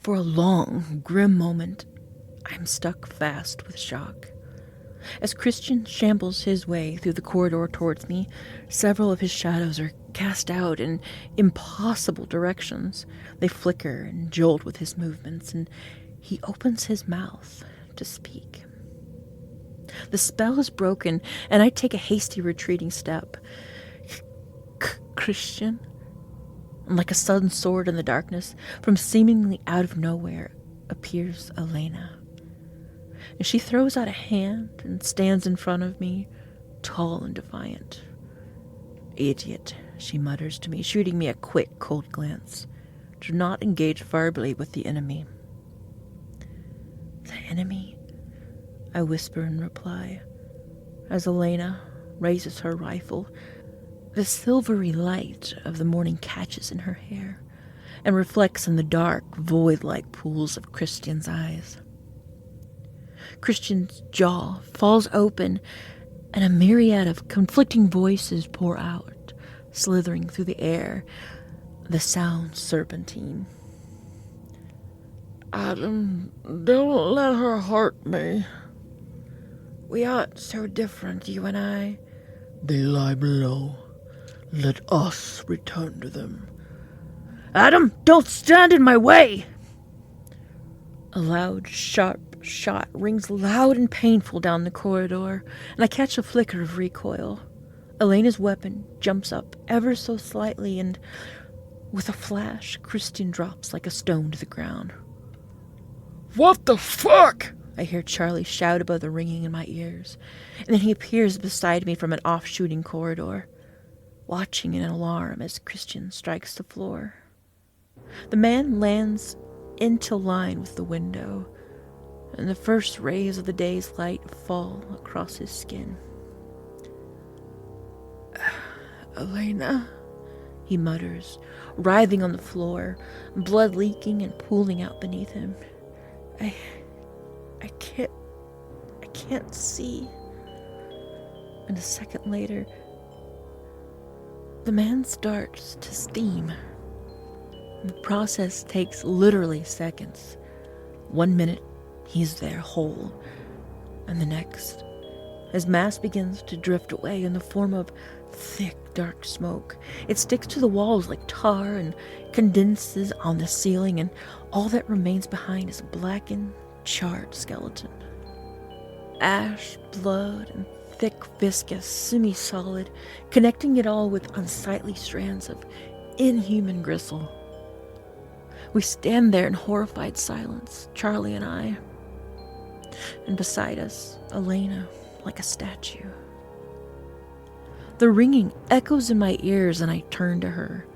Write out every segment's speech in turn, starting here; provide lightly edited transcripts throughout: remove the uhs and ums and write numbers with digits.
For a long, grim moment, I'm stuck fast with shock. As Christian shambles his way through the corridor towards me, several of his shadows are cast out in impossible directions. They flicker and jolt with his movements, and he opens his mouth to speak. The spell is broken, and I take a hasty retreating step. Christian? And like a sudden sword in the darkness, from seemingly out of nowhere, appears Elena. And she throws out a hand and stands in front of me, tall and defiant. "Idiot," she mutters to me, shooting me a quick, cold glance. "Do not engage verbally with the enemy." "The enemy?" I whisper in reply, as Elena raises her rifle. The silvery light of the morning catches in her hair and reflects in the dark, void-like pools of Christian's eyes. Christian's jaw falls open, and a myriad of conflicting voices pour out, slithering through the air, the sound serpentine. "Adam, don't let her hurt me. We aren't so different, you and I." "They lie below. Let us return to them." "Adam, don't stand in my way!" A loud, sharp shot rings loud and painful down the corridor, and I catch a flicker of recoil. Elena's weapon jumps up ever so slightly, and with a flash, Christian drops like a stone to the ground. "What the fuck?" I hear Charlie shout above the ringing in my ears, and then he appears beside me from an off-shooting corridor, watching in alarm as Christian strikes the floor. The man lands into line with the window, and the first rays of the day's light fall across his skin. "Elena," he mutters, writhing on the floor, blood leaking and pooling out beneath him. I can't see." And a second later, the man starts to steam. The process takes literally seconds. 1 minute, he's there whole, and the next, his mass begins to drift away in the form of thick, dark smoke. It sticks to the walls like tar and condenses on the ceiling, and all that remains behind is a blackened, charred skeleton. Ash, blood, and thick, viscous, semi-solid, connecting it all with unsightly strands of inhuman gristle. We stand there in horrified silence, Charlie and I, and beside us, Elena, like a statue. The ringing echoes in my ears, and I turn to her,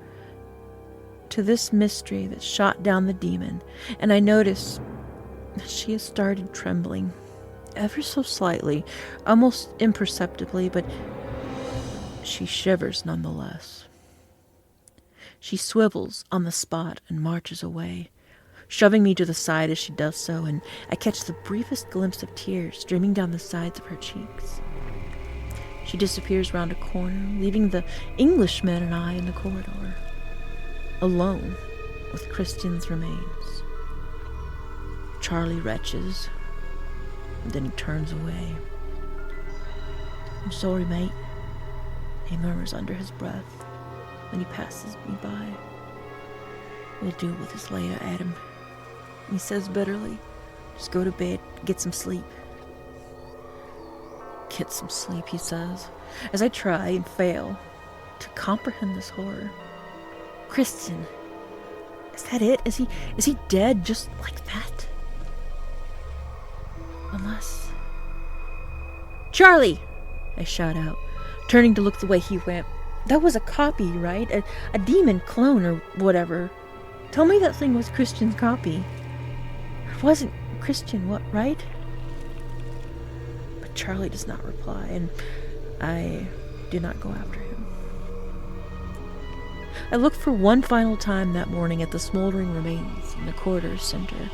to this mystery that shot down the demon, and I notice that she has started trembling, ever so slightly, almost imperceptibly, but she shivers nonetheless. She swivels on the spot and marches away, shoving me to the side as she does so, and I catch the briefest glimpse of tears streaming down the sides of her cheeks. She disappears round a corner, leaving the Englishman and I in the corridor, alone with Christian's remains. Charlie retches, and then he turns away. "I'm sorry, mate," he murmurs under his breath when he passes me by. "We'll deal with this later, Adam," he says bitterly. "Just go to bed, get some sleep." "Get some sleep," he says, as I try and fail to comprehend this horror. Christian, is that it? Is he dead just like that? Unless... "Charlie!" I shout out, turning to look the way he went. "That was a copy, right? A demon clone or whatever. Tell me that thing was Christian's copy. It wasn't Christian, what, right?" But Charlie does not reply, and I do not go after him. I looked for one final time that morning at the smoldering remains in the corridor's center,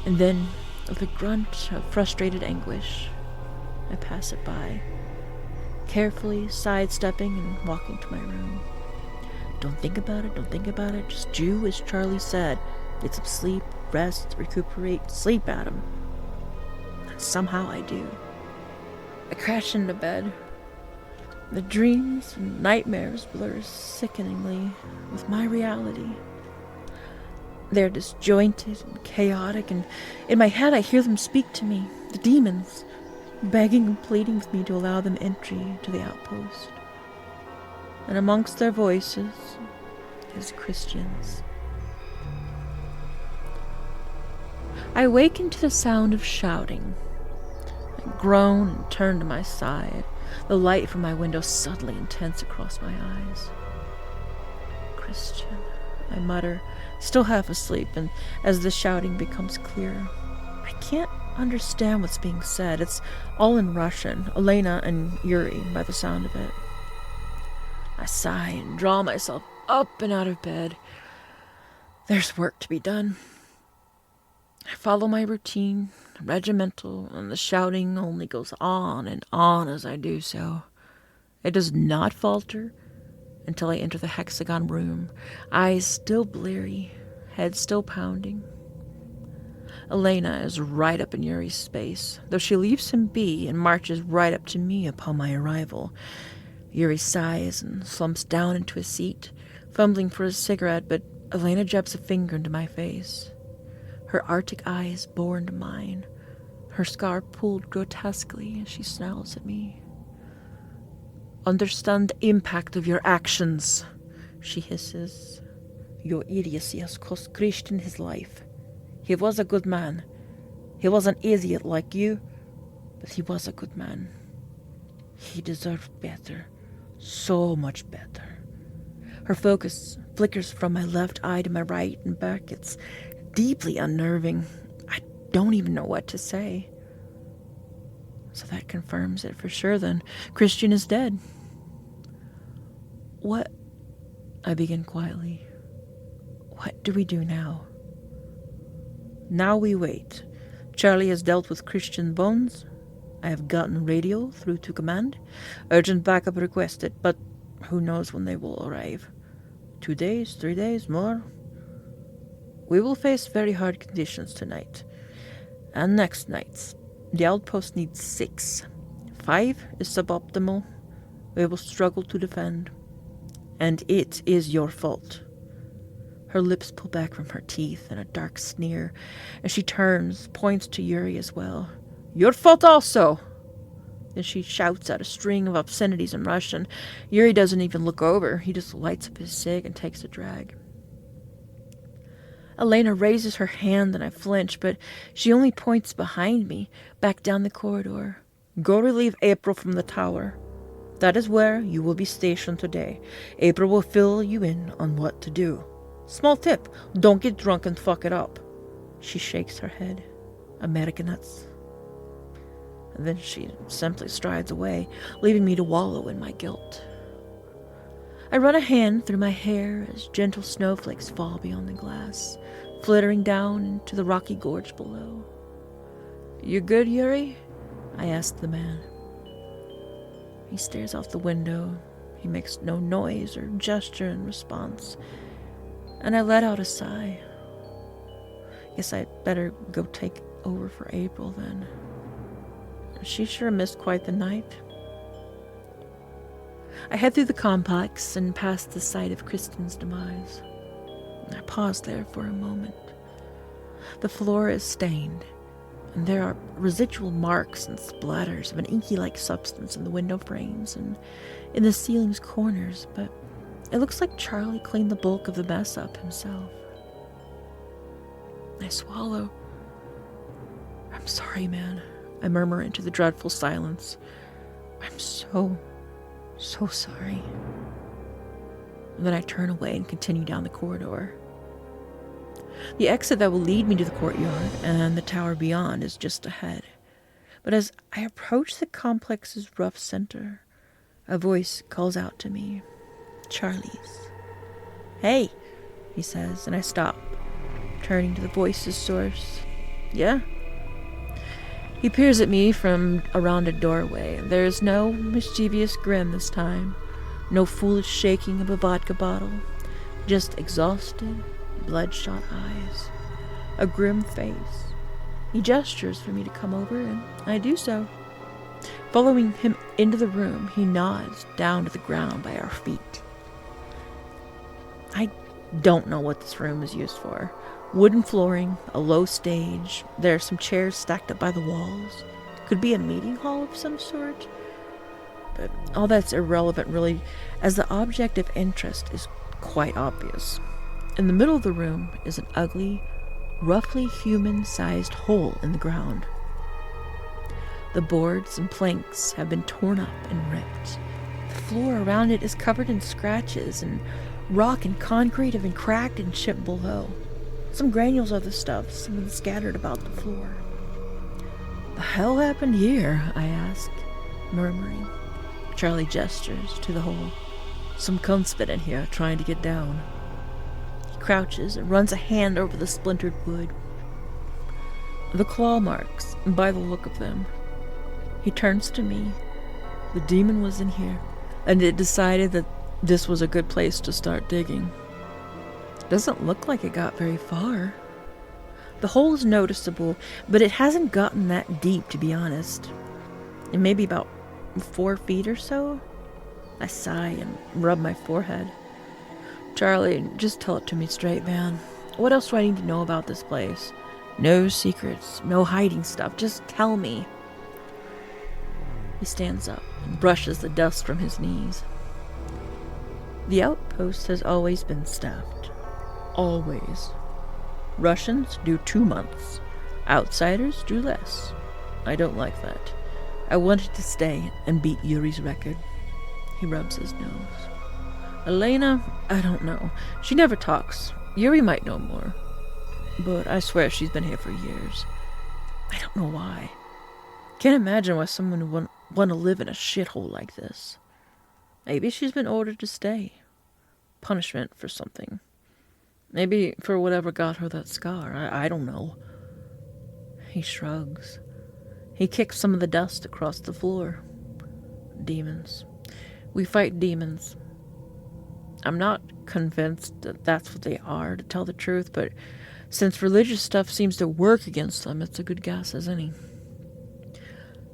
and then, with a grunt of frustrated anguish, I pass it by, carefully sidestepping and walking to my room. Don't think about it, just do as Charlie said. Get some sleep, rest, recuperate, sleep at him. And somehow I do. I crash into bed. The dreams and nightmares blur sickeningly with my reality. They're disjointed and chaotic, and in my head I hear them speak to me, the demons, begging and pleading with me to allow them entry to the outpost. And amongst their voices is Christian's. I awaken to the sound of shouting. I groan and turn to my side, the light from my window suddenly intense across my eyes. Christian, I mutter, still half asleep, and as the shouting becomes clearer, I can't understand what's being said. It's all in Russian, Elena and Yuri, by the sound of it. I sigh and draw myself up and out of bed. There's work to be done. I follow my routine, regimental, and the shouting only goes on and on as I do so. It does not falter until I enter the hexagon room, eyes still bleary, head still pounding. Elena is right up in Yuri's space, though she leaves him be and marches right up to me upon my arrival. Yuri sighs and slumps down into a seat, fumbling for his cigarette, but Elena jabs a finger into my face. Her arctic eyes bore into mine, her scar pulled grotesquely as she snarls at me. Understand the impact of your actions, she hisses. Your idiocy has cost Christian his life. He was a good man. He was an idiot like you, but he was a good man. He deserved better, so much better. Her focus flickers from my left eye to my right and back. It's deeply unnerving. I don't even know what to say. So that confirms it for sure then. Christian is dead. What? I begin quietly. What do we do now? Now we wait. Charlie has dealt with Christian bones. I have gotten radio through to command. Urgent backup requested, but who knows when they will arrive. 2 days, 3 days, more? We will face very hard conditions tonight. And next night. The outpost needs 6. 5 is suboptimal. We will struggle to defend. And it is your fault. Her lips pull back from her teeth in a dark sneer, and she turns, points to Yuri as well. Your fault also! Then she shouts out a string of obscenities in Russian. Yuri doesn't even look over. He just lights up his cig and takes a drag. Elena raises her hand and I flinch, but she only points behind me, back down the corridor. Go relieve April from the tower. That is where you will be stationed today. April will fill you in on what to do. Small tip, don't get drunk and fuck it up. She shakes her head. Americanuts. And then she simply strides away, leaving me to wallow in my guilt. I run a hand through my hair as gentle snowflakes fall beyond the glass, flittering down into the rocky gorge below. You good, Yuri? I ask the man. He stares out the window. He makes no noise or gesture in response, and I let out a sigh. Guess I'd better go take over for April then. She sure missed quite the night. I head through the complex and past the site of Kristen's demise. I pause there for a moment. The floor is stained, and there are residual marks and splatters of an inky-like substance in the window frames and in the ceiling's corners, but it looks like Charlie cleaned the bulk of the mess up himself. I swallow. I'm sorry, man, I murmur into the dreadful silence. I'm so sorry. And then I turn away and continue down the corridor. The exit that will lead me to the courtyard and the tower beyond is just ahead. But as I approach the complex's rough center, a voice calls out to me. Charlie's. Hey, he says, and I stop, turning to the voice's source. Yeah? He peers at me from around a doorway. There is no mischievous grin this time, no foolish shaking of a vodka bottle, just exhausted, bloodshot eyes. a grim face. He gestures for me to come over, and I do so. Following him into the room, he nods down to the ground by our feet. I don't know what this room is used for. Wooden flooring, a low stage, there are some chairs stacked up by the walls. Could be a meeting hall of some sort. But all that's irrelevant, really, as the object of interest is quite obvious. In the middle of the room is an ugly, roughly human-sized hole in the ground. The boards and planks have been torn up and ripped. The floor around it is covered in scratches, and rock and concrete have been cracked and chipped below. Some granules of the stuff have been scattered about the floor. "The hell happened here?" I ask, murmuring. Charlie gestures to the hole. "Some cunt's been in here trying to get down." He crouches and runs a hand over the splintered wood. The claw marks, by the look of them. He turns to me. "The demon was in here, and it decided that this was a good place to start digging. Doesn't look like it got very far. The hole is noticeable, but it hasn't gotten that deep, to be honest. It may be about 4 feet or so." I sigh and rub my forehead. "Charlie, just tell it to me straight, man. What else do I need to know about this place? No secrets, no hiding stuff. Just tell me." He stands up and brushes the dust from his knees. "The outpost has always been staffed. Always. Russians do 2 months. Outsiders do less. I don't like that. I wanted to stay and beat Yuri's record." He rubs his nose. "Elena, I don't know. She never talks. Yuri might know more. But I swear she's been here for years. I don't know why. Can't imagine why someone would want to live in a shithole like this. Maybe she's been ordered to stay. Punishment for something. Maybe for whatever got her that scar. I don't know." He shrugs. He kicks some of the dust across the floor. "Demons. We fight demons. I'm not convinced that that's what they are, to tell the truth, but since religious stuff seems to work against them, it's a good guess as any.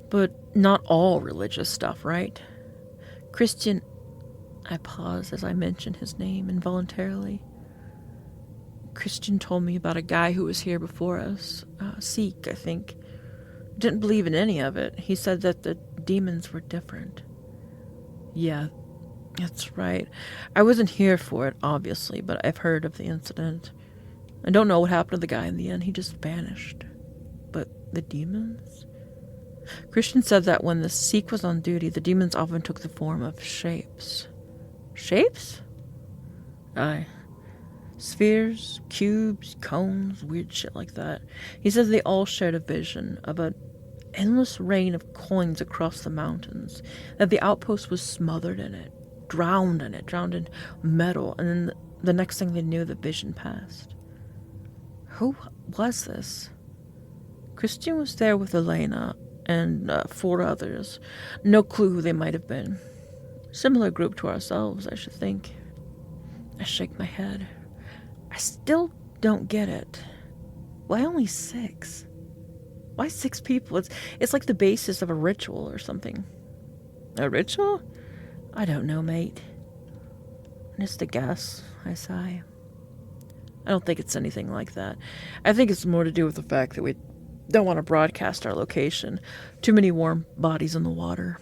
But not all religious stuff, right? Christian..." I pause as I mention his name involuntarily. "Christian told me about a guy who was here before us. Sikh, I think. Didn't believe in any of it. He said that the demons were different." "Yeah, that's right. I wasn't here for it, obviously, but I've heard of the incident. I don't know what happened to the guy in the end. He just vanished. But the demons?" Christian said that when the Sikh was on duty, the demons often took the form of shapes. Shapes? Aye. Spheres, cubes, cones, weird shit like that. He says they all shared a vision of an endless rain of coins across the mountains, that the outpost was smothered in it, drowned in metal, and then the next thing they knew, the vision passed. Who was this? Christian was there with Elena and 4 others. No clue who they might have been. Similar group to ourselves, I should think. I shake my head. I still don't get it. Why only 6? Why 6 people? It's like the basis of a ritual or something. A ritual? I don't know, mate. Just a guess, I sigh. I don't think it's anything like that. I think it's more to do with the fact that we don't want to broadcast our location. Too many warm bodies in the water.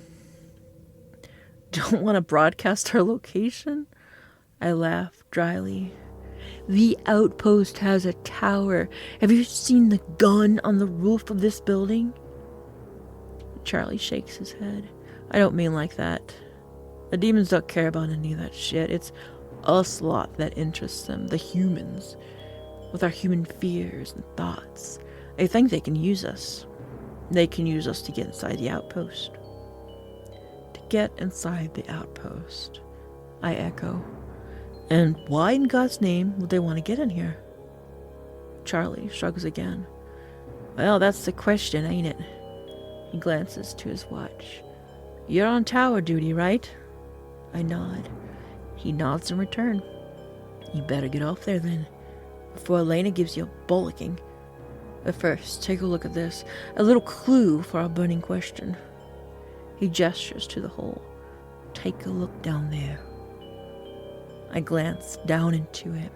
Don't want to broadcast our location? I laugh dryly. The outpost has a tower. Have you seen the gun on the roof of this building? Charlie shakes his head. I don't mean like that. The demons don't care about any of that shit. It's us lot that interests them, the humans, with our human fears and thoughts. They think they can use us. They can use us to get inside the outpost. To get inside the outpost, I echo. And why in God's name would they want to get in here? Charlie shrugs again. Well, that's the question, ain't it? He glances to his watch. You're on tower duty, right? I nod. He nods in return. You better get off there then, before Elena gives you a bollocking. But first, take a look at this. A little clue for our burning question. He gestures to the hole. Take a look down there. I glance down into it.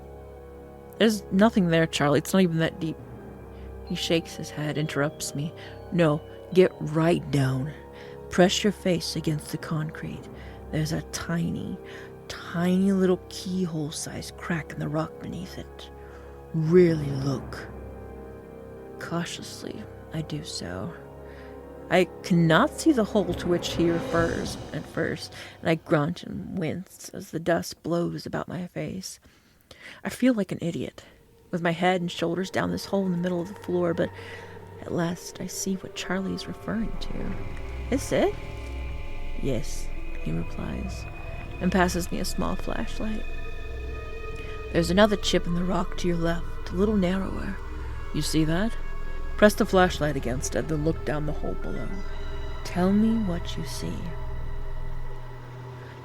There's nothing there, Charlie. It's not even that deep. He shakes his head, interrupts me. No, get right down. Press your face against the concrete. There's a tiny, tiny little keyhole-sized crack in the rock beneath it. Really look. Cautiously, I do so. I cannot see the hole to which he refers at first, and I grunt and wince as the dust blows about my face. I feel like an idiot, with my head and shoulders down this hole in the middle of the floor, but at last I see what Charlie is referring to. Is it? Yes, he replies, and passes me a small flashlight. There's another chip in the rock to your left, a little narrower. You see that? Press the flashlight against it, then look down the hole below. Tell me what you see.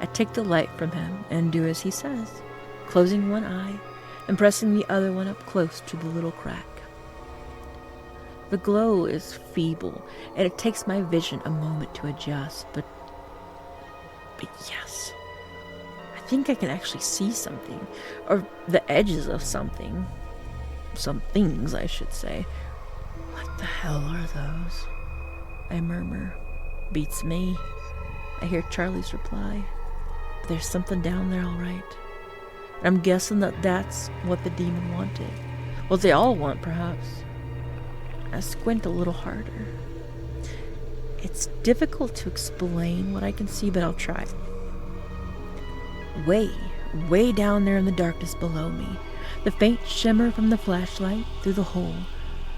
I take the light from him and do as he says, closing one eye and pressing the other one up close to the little crack. The glow is feeble, and it takes my vision a moment to adjust, but yes, I think I can actually see something, or the edges of something. Some things, I should say. What the hell are those? I murmur. Beats me. I hear Charlie's reply. There's something down there, all right. I'm guessing that that's what the demon wanted. What they all want, perhaps. I squint a little harder. It's difficult to explain what I can see, but I'll try. Way down there in the darkness below me, the faint shimmer from the flashlight through the hole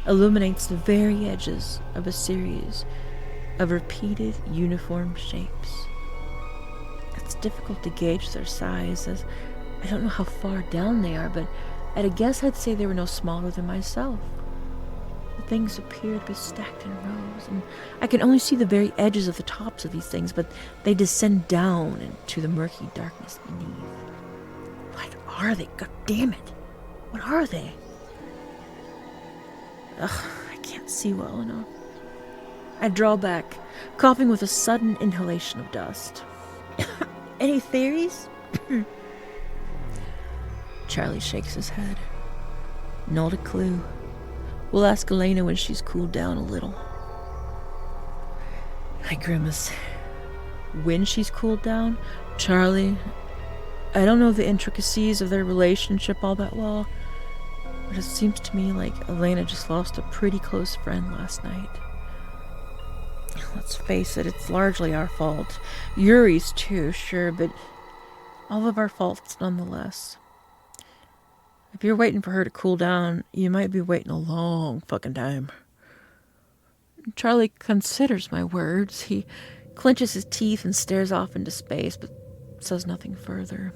illuminates the very edges of a series of repeated uniform shapes. It's difficult to gauge their size, as I don't know how far down they are, but at a guess I'd say they were no smaller than myself. The things appear to be stacked in rows, and I can only see the very edges of the tops of these things, but they descend down into the murky darkness beneath. What are they? God damn it! What are they? Ugh, I can't see well enough. I draw back, coughing with a sudden inhalation of dust. Any theories? Charlie shakes his head. Not a clue. We'll ask Elena when she's cooled down a little. I grimace. When she's cooled down? Charlie, I don't know the intricacies of their relationship all that well, but it seems to me like Elena just lost a pretty close friend last night. Let's face it, it's largely our fault. Yuri's too, sure, but all of our faults nonetheless. If you're waiting for her to cool down, you might be waiting a long fucking time. Charlie considers my words. He clenches his teeth and stares off into space, but says nothing further.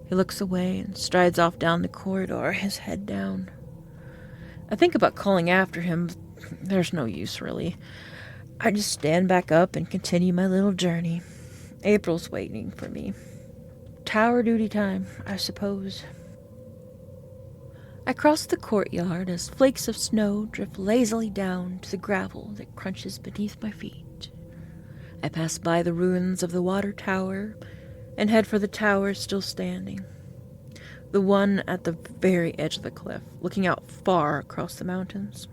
He looks away and strides off down the corridor, his head down. I think about calling after him, but there's no use, really. I just stand back up and continue my little journey. April's waiting for me. Tower duty time, I suppose. I cross the courtyard as flakes of snow drift lazily down to the gravel that crunches beneath my feet. I pass by the ruins of the water tower and head for the tower still standing. The one at the very edge of the cliff, looking out far across the mountains.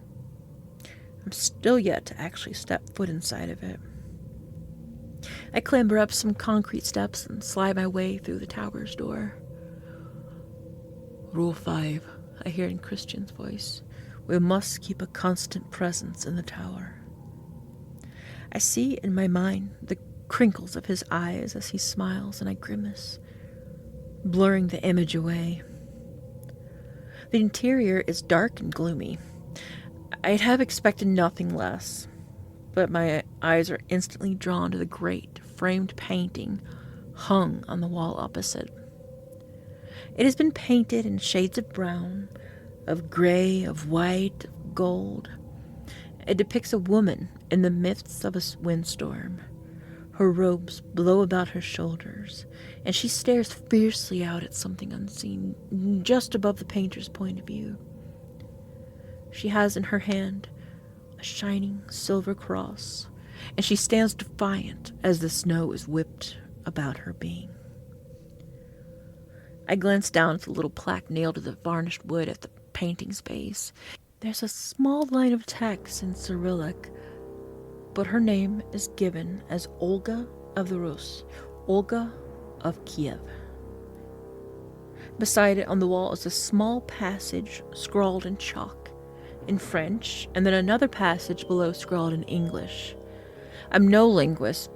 I'm still yet to actually step foot inside of it. I clamber up some concrete steps and slide my way through the tower's door. Rule 5. I hear in Christian's voice. We must keep a constant presence in the tower. I see in my mind the crinkles of his eyes as he smiles, and I grimace, blurring the image away. The interior is dark and gloomy. I'd have expected nothing less, but my eyes are instantly drawn to the great framed painting hung on the wall opposite. It has been painted in shades of brown, of gray, of white, of gold. It depicts a woman in the midst of a windstorm. Her robes blow about her shoulders, and she stares fiercely out at something unseen, just above the painter's point of view. She has in her hand a shining silver cross, and she stands defiant as the snow is whipped about her being. I glance down at the little plaque nailed to the varnished wood at the painting's base. There's a small line of text in Cyrillic, but her name is given as Olga of the Rus, Olga of Kiev. Beside it on the wall is a small passage scrawled in chalk, in French, and then another passage below scrawled in English. I'm no linguist,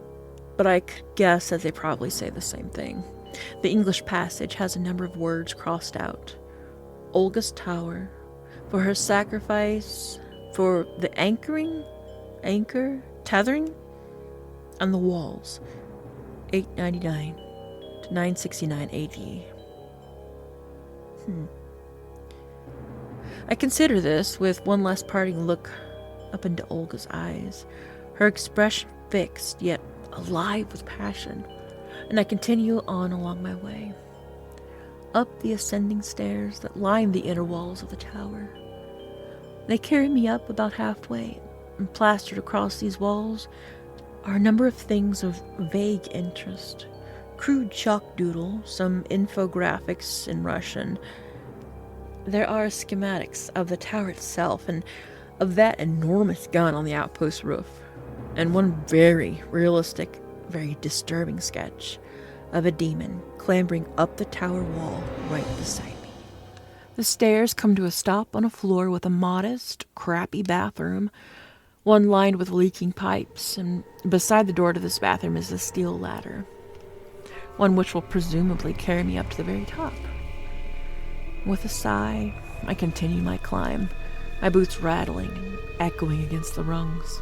but I could guess that they probably say the same thing. The English passage has a number of words crossed out. Olga's tower, for her sacrifice, for the tethering, on the walls, 899 to 969 AD. I consider this with one last parting look up into Olga's eyes, her expression fixed yet alive with passion, and I continue on along my way, up the ascending stairs that line the inner walls of the tower. They carry me up about halfway, and plastered across these walls are a number of things of vague interest. Crude chalk doodle, some infographics in Russian. There are schematics of the tower itself and of that enormous gun on the outpost roof, and one very realistic, very disturbing sketch of a demon clambering up the tower wall right beside me. The stairs come to a stop on a floor with a modest, crappy bathroom, one lined with leaking pipes, and beside the door to this bathroom is a steel ladder, one which will presumably carry me up to the very top. With a sigh, I continue my climb, my boots rattling and echoing against the rungs.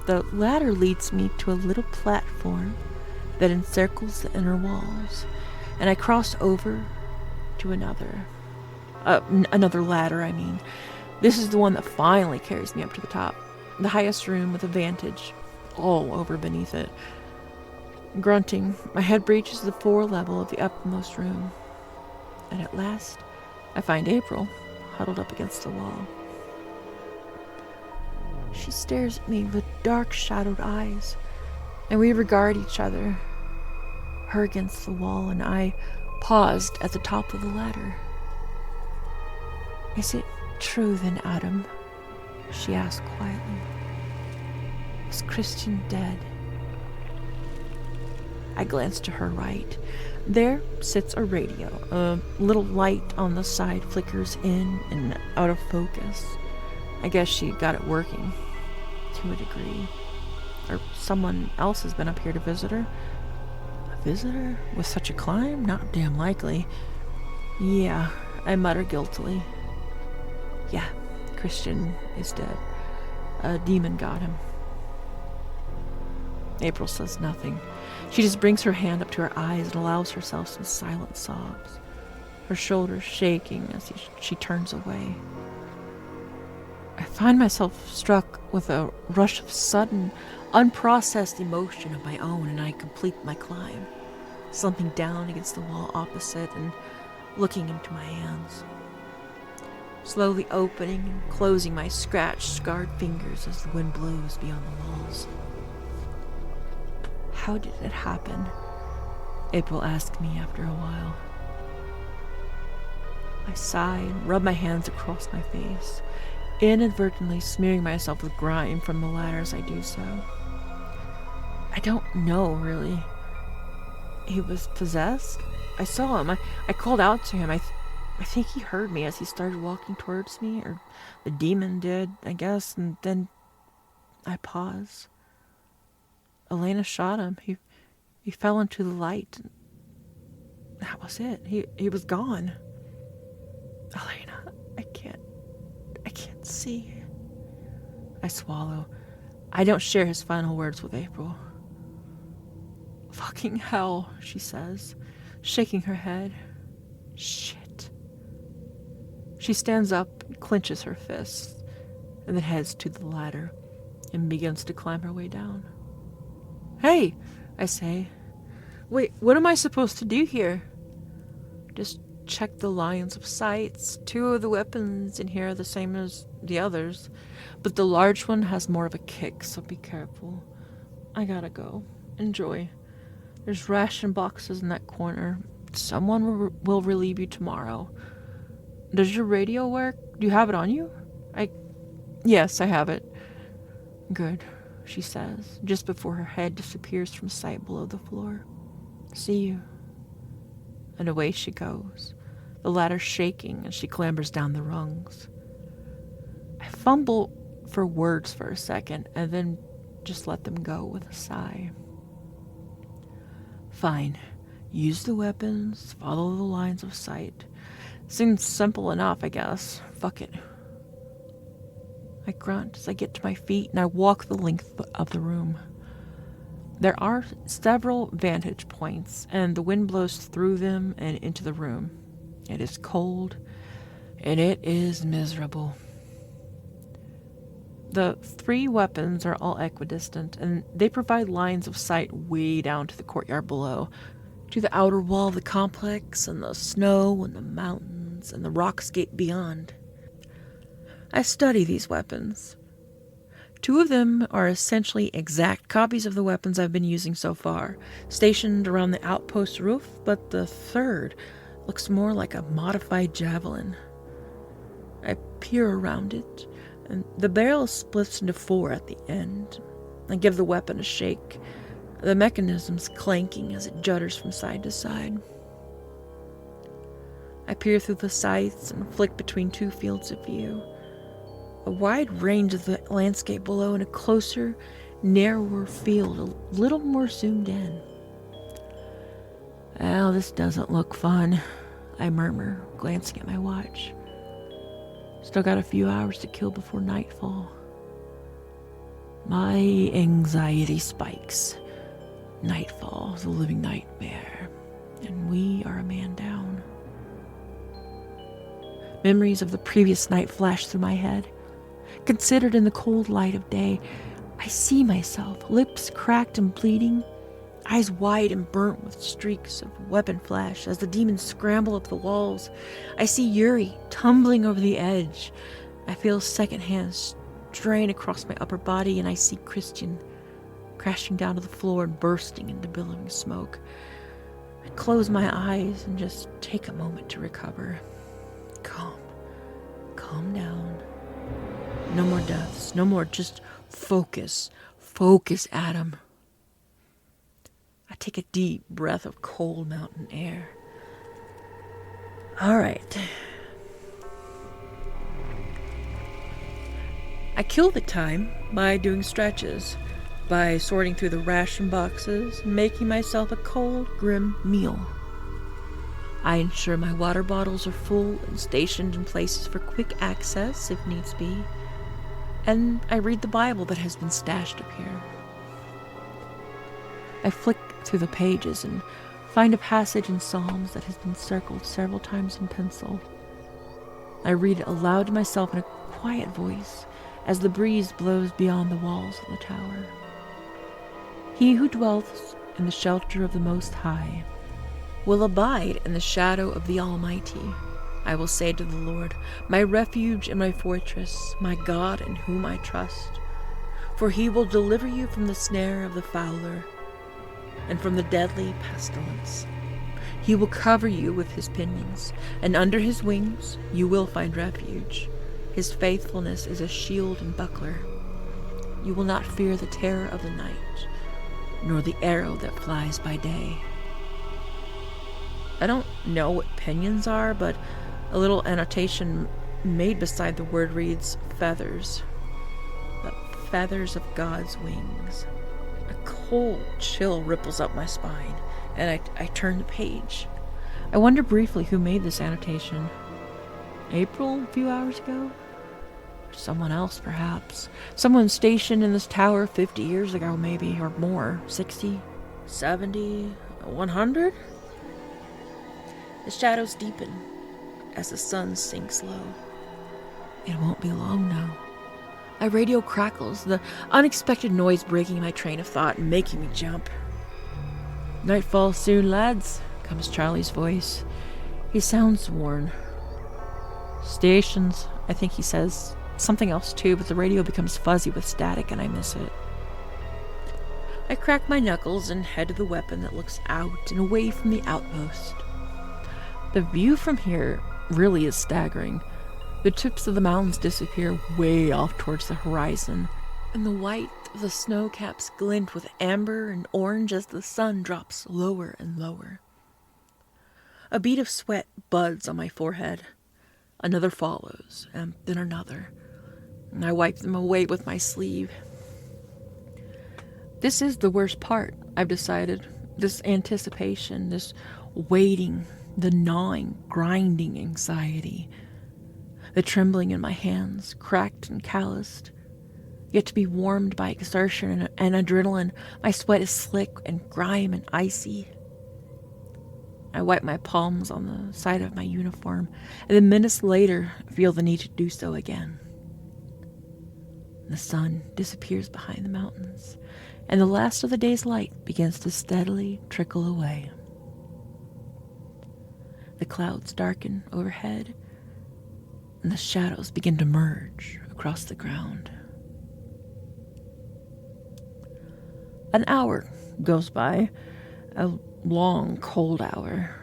The ladder leads me to a little platform that encircles the inner walls, and I cross over to another ladder, I mean. This is the one that finally carries me up to the top, the highest room with a vantage all over beneath it. Grunting, my head breaches the floor level of the uppermost room, and at last I find April huddled up against the wall. She stares at me with dark shadowed eyes, and we regard each other, her against the wall and I paused at the top of the ladder. "Is it true then, Adam?" she asked quietly. "Is Christian dead?" I glance to her right. There sits a radio. A little light on the side flickers in and out of focus. I guess she got it working, to a degree. Or someone else has been up here to visit her. A visitor? With such a climb? Not damn likely. Yeah, I mutter guiltily. Yeah, Christian is dead. A demon got him. April says nothing. She just brings her hand up to her eyes and allows herself some silent sobs, her shoulders shaking as she turns away. I find myself struck with a rush of sudden, unprocessed emotion of my own, and I complete my climb, slumping down against the wall opposite and looking into my hands, slowly opening and closing my scratched, scarred fingers as the wind blows beyond the walls. "How did it happen?" April asked me after a while. I sigh and rub my hands across my face, inadvertently smearing myself with grime from the ladder as I do so. I don't know, really. He was possessed? I saw him. I called out to him. I think he heard me as he started walking towards me, or the demon did, I guess, and then I paused. Elena shot him. He fell into the light. That was it. He was gone. Elena, I can't see. I swallow. I don't share his final words with April. "Fucking hell," she says, shaking her head. "Shit." She stands up and clenches her fists, and then heads to the ladder and begins to climb her way down. "Hey," I say. "Wait, what am I supposed to do here?" "Just check the lines of sights. 2 of the weapons in here are the same as the others, but the large one has more of a kick, so be careful. I gotta go. Enjoy. There's ration boxes in that corner. Someone will relieve you tomorrow. Does your radio work? Do you have it on you? Yes, I have it. Good, she says, just before her head disappears from sight below the floor. See you. And away she goes, the ladder shaking as she clambers down the rungs. I fumble for words for a second and then just let them go with a sigh. Fine. Use the weapons, follow the lines of sight. Seems simple enough, I guess. Fuck it. I grunt as I get to my feet and I walk the length of the room. There are several vantage points, and the wind blows through them and into the room. It is cold, and it is miserable. The 3 weapons are all equidistant, and they provide lines of sight way down to the courtyard below, to the outer wall of the complex, and the snow, and the mountains, and the rockscape beyond. I study these weapons. 2 of them are essentially exact copies of the weapons I've been using so far, stationed around the outpost roof, but the 3rd looks more like a modified javelin. I peer around it, and the barrel splits into 4 at the end. I give the weapon a shake, the mechanisms clanking as it judders from side to side. I peer through the sights and flick between 2 fields of view. A wide range of the landscape below and a closer, narrower field, a little more zoomed in. Well, this doesn't look fun, I murmur, glancing at my watch. Still got a few hours to kill before nightfall. My anxiety spikes. Nightfall is a living nightmare, and we are a man down. Memories of the previous night flash through my head. Considered in the cold light of day, I see myself, lips cracked and bleeding, eyes wide and burnt with streaks of weapon flash as the demons scramble up the walls. I see Yuri tumbling over the edge. I feel secondhand strain across my upper body, and I see Christian crashing down to the floor and bursting into billowing smoke. I close my eyes and just take a moment to recover. Calm down. No more deaths, no more, just focus. Focus, Adam. I take a deep breath of cold mountain air. All right. I kill the time by doing stretches, by sorting through the ration boxes, and making myself a cold, grim meal. I ensure my water bottles are full and stationed in places for quick access if needs be, and I read the Bible that has been stashed up here. I flick through the pages and find a passage in Psalms that has been circled several times in pencil. I read it aloud to myself in a quiet voice as the breeze blows beyond the walls of the tower. He who dwells in the shelter of the Most High will abide in the shadow of the Almighty. I will say to the Lord, my refuge and my fortress, my God in whom I trust. For he will deliver you from the snare of the fowler and from the deadly pestilence. He will cover you with his pinions, and under his wings you will find refuge. His faithfulness is a shield and buckler. You will not fear the terror of the night, nor the arrow that flies by day. I don't know what pinions are, but a little annotation made beside the word reads, feathers. The feathers of God's wings. A cold chill ripples up my spine, and I turn the page. I wonder briefly who made this annotation. April, a few hours ago? Someone else, perhaps. Someone stationed in this tower 50 years ago, maybe, or more. 60, 70, 100? The shadows deepen as the sun sinks low. It won't be long now. My radio crackles, the unexpected noise breaking my train of thought and making me jump. Nightfall soon, lads, comes Charlie's voice. He sounds worn. Stations, I think he says. Something else too, but the radio becomes fuzzy with static and I miss it. I crack my knuckles and head to the weapon that looks out and away from the outpost. The view from here really is staggering. The tips of the mountains disappear way off towards the horizon, and the white of the snow caps glint with amber and orange as the sun drops lower and lower. A bead of sweat buds on my forehead. Another follows, and then another. And I wipe them away with my sleeve. This is the worst part, I've decided. This anticipation, this waiting, the gnawing, grinding anxiety. The trembling in my hands, cracked and calloused. Yet to be warmed by exertion and adrenaline, my sweat is slick and grime and icy. I wipe my palms on the side of my uniform, and then minutes later feel the need to do so again. The sun disappears behind the mountains, and the last of the day's light begins to steadily trickle away. The clouds darken overhead, and the shadows begin to merge across the ground. An hour goes by, a long, cold hour.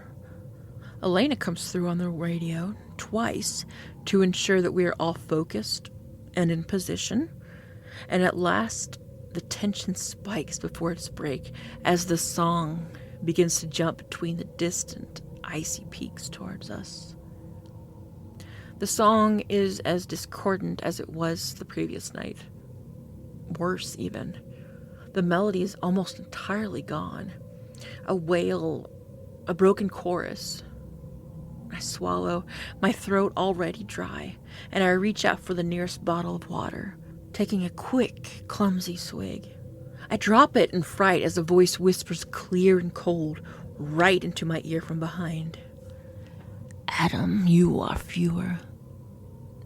Elena comes through on the radio twice to ensure that we are all focused and in position, and at last the tension spikes before its break as the song begins to jump between the distant, icy peaks towards us. The song is as discordant as it was the previous night. Worse, even. The melody is almost entirely gone. A wail, a broken chorus. I swallow, my throat already dry, and I reach out for the nearest bottle of water, taking a quick, clumsy swig. I drop it in fright as a voice whispers clear and cold, right into my ear from behind. Adam, you are fewer.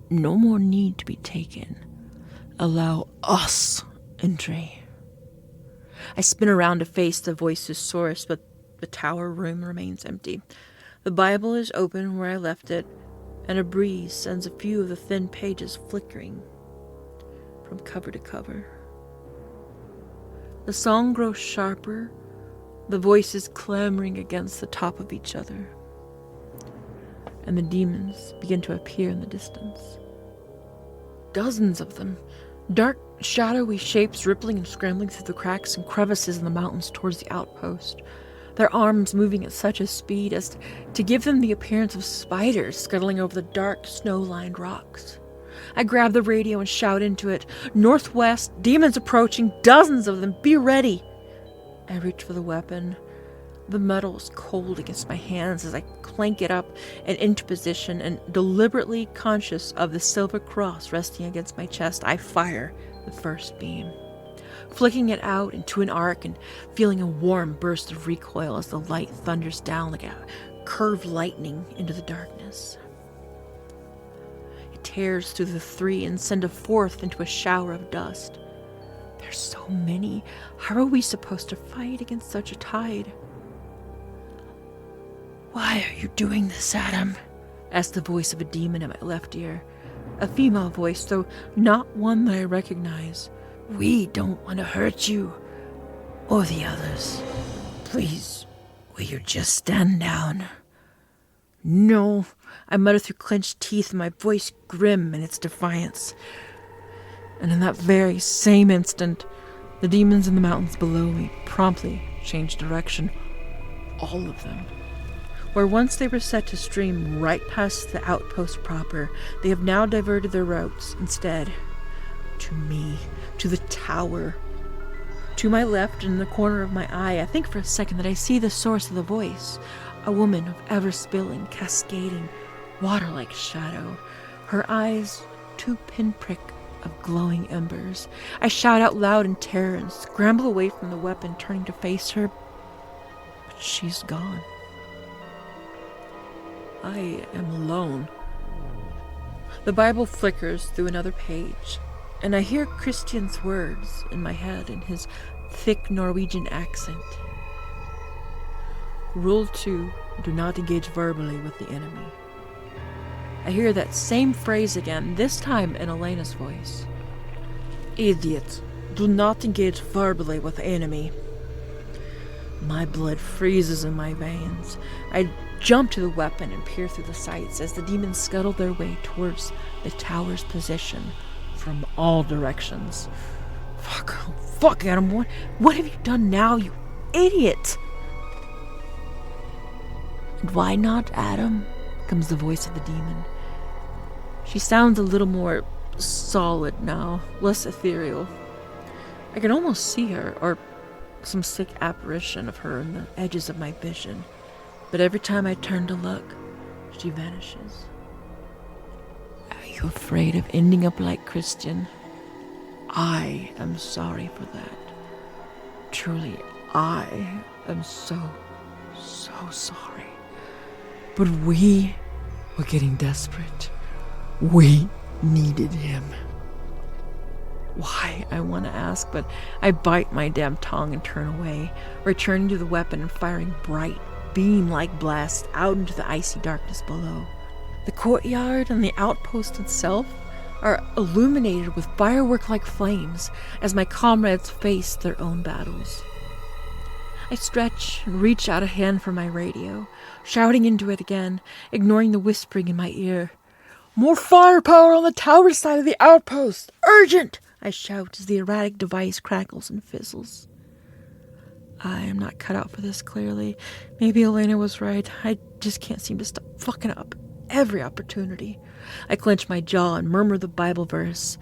No more need to be taken. Allow us entry. I spin around to face the voice's source, but the tower room remains empty. The Bible is open where I left it, and a breeze sends a few of the thin pages flickering from cover to cover. The song grows sharper, the voices clamoring against the top of each other, and the demons begin to appear in the distance. Dozens of them, dark, shadowy shapes rippling and scrambling through the cracks and crevices in the mountains towards the outpost, their arms moving at such a speed as to give them the appearance of spiders scuttling over the dark, snow-lined rocks. I grab the radio and shout into it, "Northwest, demons approaching, dozens of them, be ready!" I reach for the weapon. The metal is cold against my hands as I clank it up and into position, and deliberately conscious of the silver cross resting against my chest, I fire the first beam, flicking it out into an arc and feeling a warm burst of recoil as the light thunders down like a curved lightning into the darkness. It tears through the three and sends a fourth into a shower of dust. There's so many. How are we supposed to fight against such a tide? "Why are you doing this, Adam?" asked the voice of a demon at my left ear. A female voice, though not one that I recognize. "We don't want to hurt you, or the others. Please, will you just stand down?" "No," I mutter through clenched teeth, my voice grim in its defiance. And in that very same instant, the demons in the mountains below me promptly changed direction. All of them. Where once they were set to stream right past the outpost proper, they have now diverted their routes instead to me, to the tower. To my left, in the corner of my eye, I think for a second that I see the source of the voice, a woman of ever-spilling, cascading, water-like shadow, her eyes two pinprick of glowing embers. I shout out loud in terror and scramble away from the weapon, turning to face her, but she's gone. I am alone. The Bible flickers through another page, and I hear Christian's words in my head in his thick Norwegian accent. Rule 2, do not engage verbally with the enemy. I hear that same phrase again, this time in Elena's voice. Idiot, do not engage verbally with the enemy. My blood freezes in my veins. I jump to the weapon and peer through the sights as the demons scuttle their way towards the tower's position from all directions. Fuck, Adam, what have you done now, you idiot? And why not, Adam? Comes the voice of the demon. She sounds a little more solid now, less ethereal. I can almost see her, or some sick apparition of her in the edges of my vision. But every time I turn to look, she vanishes. Are you afraid of ending up like Christian? I am sorry for that. Truly, I am so sorry. But we were getting desperate. We needed him. Why, I want to ask, but I bite my damn tongue and turn away, returning to the weapon and firing bright, beam-like blasts out into the icy darkness below. The courtyard and the outpost itself are illuminated with firework-like flames as my comrades face their own battles. I stretch and reach out a hand for my radio, shouting into it again, ignoring the whispering in my ear. More firepower on the tower side of the outpost! Urgent! I shout as the erratic device crackles and fizzles. I am not cut out for this, clearly. Maybe Elena was right. I just can't seem to stop fucking up every opportunity. I clench my jaw and murmur the Bible verse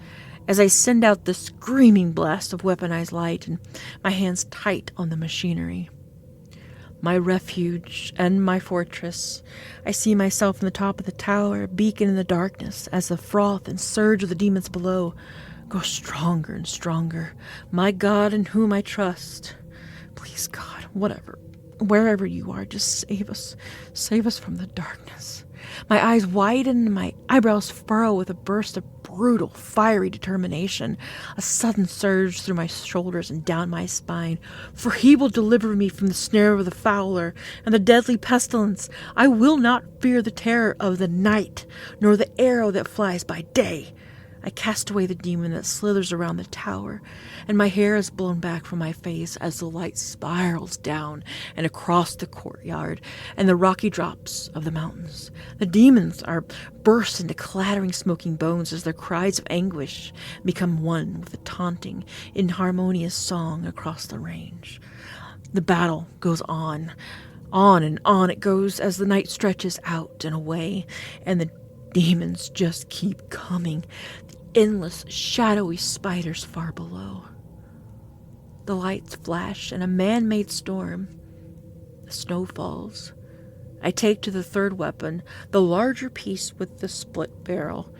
as I send out the screaming blast of weaponized light and my hands tight on the machinery. My refuge and my fortress. I see myself in the top of the tower, a beacon in the darkness, as the froth and surge of the demons below go stronger and stronger. My God in whom I trust. Please, God, wherever you are, just save us. Save us from the darkness. My eyes widen and my eyebrows furrow with a burst of brutal, fiery determination, a sudden surge through my shoulders and down my spine. For he will deliver me from the snare of the fowler and the deadly pestilence. I will not fear the terror of the night, nor the arrow that flies by day. I cast away the demon that slithers around the tower, and my hair is blown back from my face as the light spirals down and across the courtyard and the rocky drops of the mountains. The demons are burst into clattering, smoking bones as their cries of anguish become one with a taunting, inharmonious song across the range. The battle goes on and on it goes as the night stretches out and away, and the demons just keep coming. Endless, shadowy spiders far below. The lights flash in a man-made storm. The snow falls. I take to the third weapon, the larger piece with the split barrel,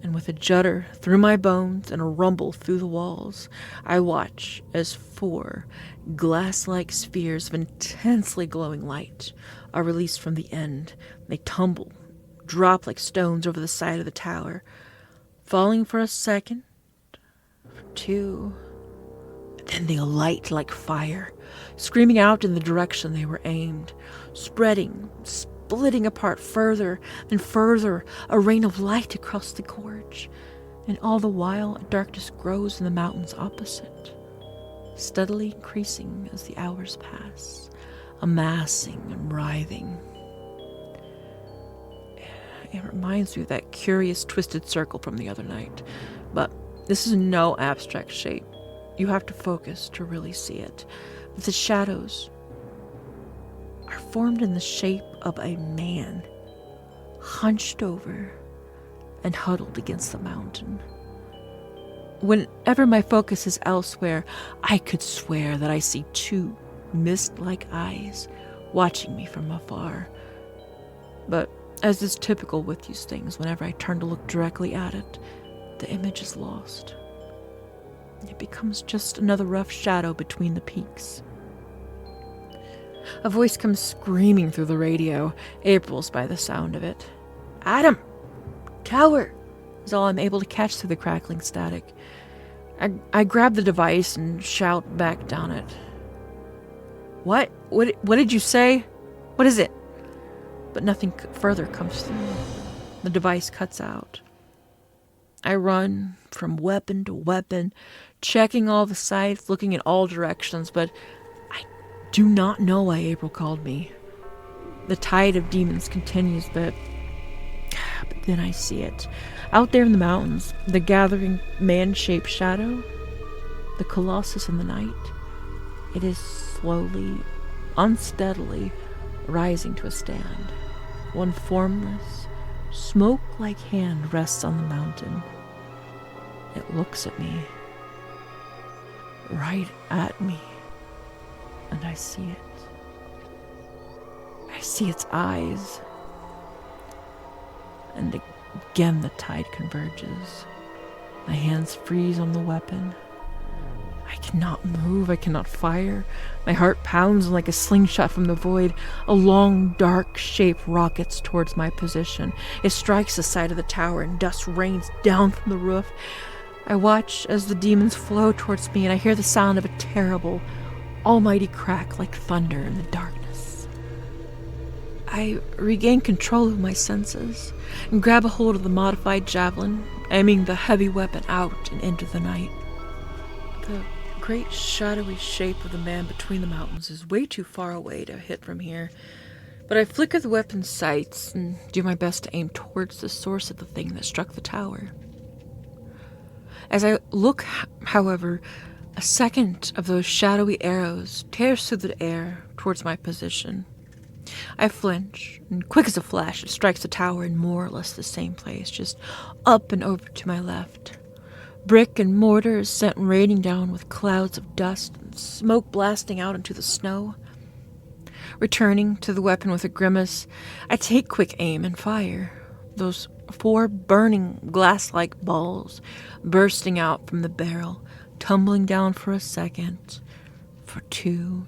and with a judder through my bones and a rumble through the walls, I watch as 4 glass-like spheres of intensely glowing light are released from the end. They tumble, drop like stones over the side of the tower, falling for a second, for 2, then they alight like fire, screaming out in the direction they were aimed, spreading, splitting apart further and further, a rain of light across the gorge, and all the while darkness grows in the mountains opposite, steadily increasing as the hours pass, amassing and writhing. It reminds me of that curious twisted circle from the other night. But this is no abstract shape. You have to focus to really see it. But the shadows are formed in the shape of a man, hunched over and huddled against the mountain. Whenever my focus is elsewhere, I could swear that I see 2 mist-like eyes watching me from afar. But as is typical with these things, whenever I turn to look directly at it, the image is lost. It becomes just another rough shadow between the peaks. A voice comes screaming through the radio. April's by the sound of it. Adam! Tower! Is all I'm able to catch through the crackling static. I grab the device and shout back down it. What did you say? What is it? But nothing further comes through. The device cuts out. I run from weapon to weapon, checking all the sights, looking in all directions, but I do not know why April called me. The tide of demons continues, but then I see it. Out there in the mountains, the gathering man-shaped shadow, the colossus in the night, it is slowly, unsteadily rising to a stand. One formless, smoke-like hand rests on the mountain. It looks at me, right at me, and I see it. I see its eyes. And again the tide converges. My hands freeze on the weapon. I cannot move, I cannot fire. My heart pounds like a slingshot from the void. A long, dark shape rockets towards my position. It strikes the side of the tower and dust rains down from the roof. I watch as the demons flow towards me, and I hear the sound of a terrible, almighty crack like thunder in the darkness. I regain control of my senses and grab a hold of the modified javelin, aiming the heavy weapon out and into the night. The great shadowy shape of the man between the mountains is way too far away to hit from here, but I flicker the weapon's sights and do my best to aim towards the source of the thing that struck the tower. As I look, however, a second of those shadowy arrows tears through the air towards my position. I flinch, and quick as a flash, it strikes the tower in more or less the same place, just up and over to my left. Brick and mortar is sent raining down with clouds of dust and smoke blasting out into the snow. Returning to the weapon with a grimace, I take quick aim and fire. Those 4 burning glass-like balls bursting out from the barrel, tumbling down for a second, for 2,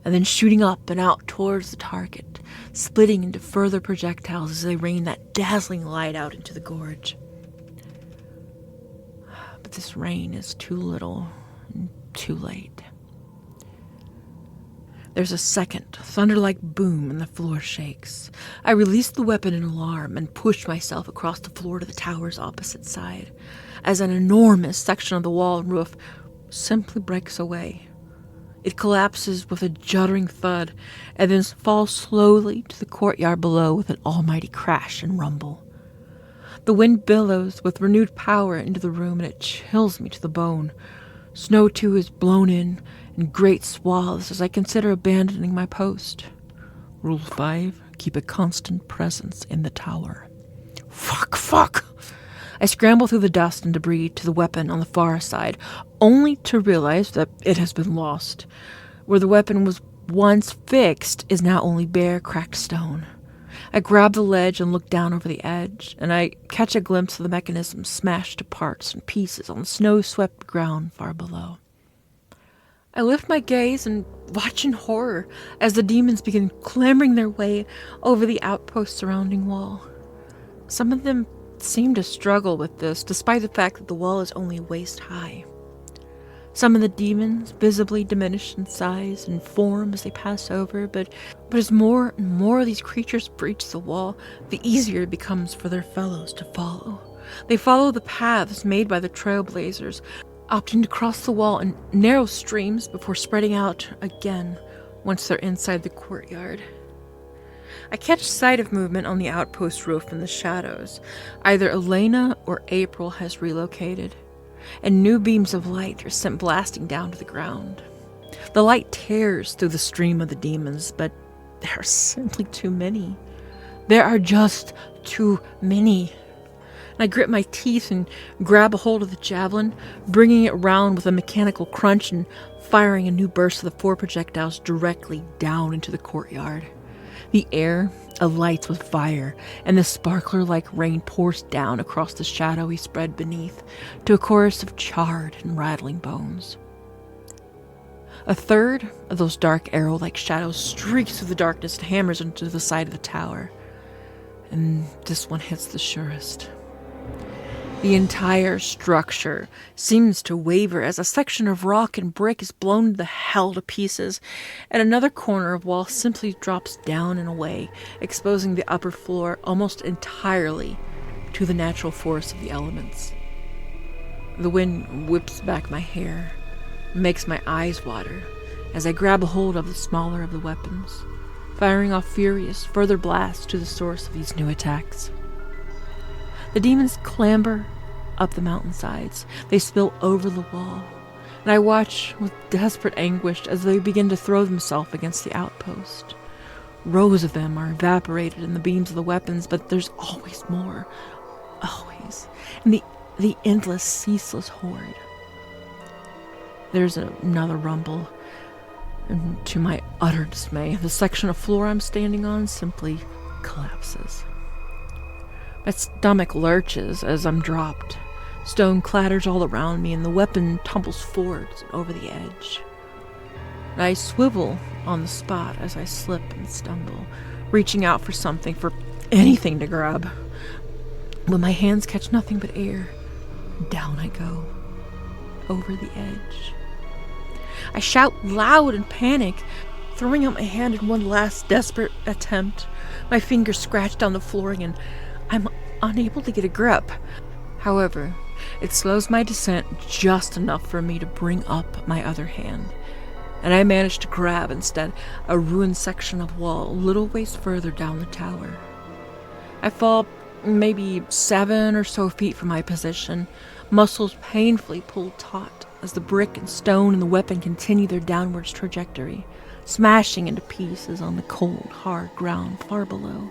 and then shooting up and out towards the target, splitting into further projectiles as they rain that dazzling light out into the gorge. But this rain is too little and too late. There's a second thunder-like boom and the floor shakes. I release the weapon in alarm and push myself across the floor to the tower's opposite side, as an enormous section of the wall and roof simply breaks away. It collapses with a juddering thud and then falls slowly to the courtyard below with an almighty crash and rumble. The wind billows with renewed power into the room, and it chills me to the bone. Snow, too, is blown in great swaths as I consider abandoning my post. Rule 5, keep a constant presence in the tower. Fuck! I scramble through the dust and debris to the weapon on the far side, only to realize that it has been lost. Where the weapon was once fixed is now only bare, cracked stone. I grab the ledge and look down over the edge, and I catch a glimpse of the mechanism smashed to parts and pieces on the snow-swept ground far below. I lift my gaze and watch in horror as the demons begin clambering their way over the outpost surrounding wall. Some of them seem to struggle with this, despite the fact that the wall is only waist high. Some of the demons visibly diminish in size and form as they pass over, but as more and more of these creatures breach the wall, the easier it becomes for their fellows to follow. They follow the paths made by the trailblazers, opting to cross the wall in narrow streams before spreading out again once they're inside the courtyard. I catch sight of movement on the outpost roof in the shadows. Either Elena or April has relocated, and new beams of light are sent blasting down to the ground. The light tears through the stream of the demons, but there are simply too many. There are just too many. I grit my teeth and grab a hold of the javelin, bringing it round with a mechanical crunch and firing a new burst of the 4 projectiles directly down into the courtyard. The air alights with fire, and the sparkler-like rain pours down across the shadowy spread beneath to a chorus of charred and rattling bones. A third of those dark arrow-like shadows streaks through the darkness and hammers into the side of the tower, and this one hits the surest. The entire structure seems to waver as a section of rock and brick is blown the hell to pieces, and another corner of wall simply drops down and away, exposing the upper floor almost entirely to the natural force of the elements. The wind whips back my hair, makes my eyes water as I grab a hold of the smaller of the weapons, firing off furious further blasts to the source of these new attacks. The demons clamber up the mountainsides. They spill over the wall, and I watch with desperate anguish as they begin to throw themselves against the outpost. Rows of them are evaporated in the beams of the weapons, but there's always more. Always. And the endless, ceaseless horde. There's another rumble, and to my utter dismay, the section of floor I'm standing on simply collapses. My stomach lurches as I'm dropped. Stone clatters all around me, and the weapon tumbles forwards and over the edge. I swivel on the spot as I slip and stumble, reaching out for something, for anything to grab. But my hands catch nothing but air. Down I go, over the edge. I shout loud in panic, throwing out my hand in one last desperate attempt. My fingers scratch down the flooring, and I'm unable to get a grip. However, it slows my descent just enough for me to bring up my other hand, and I manage to grab instead a ruined section of wall a little ways further down the tower. I fall maybe 7 or so feet from my position, muscles painfully pulled taut as the brick and stone and the weapon continue their downwards trajectory, smashing into pieces on the cold, hard ground far below.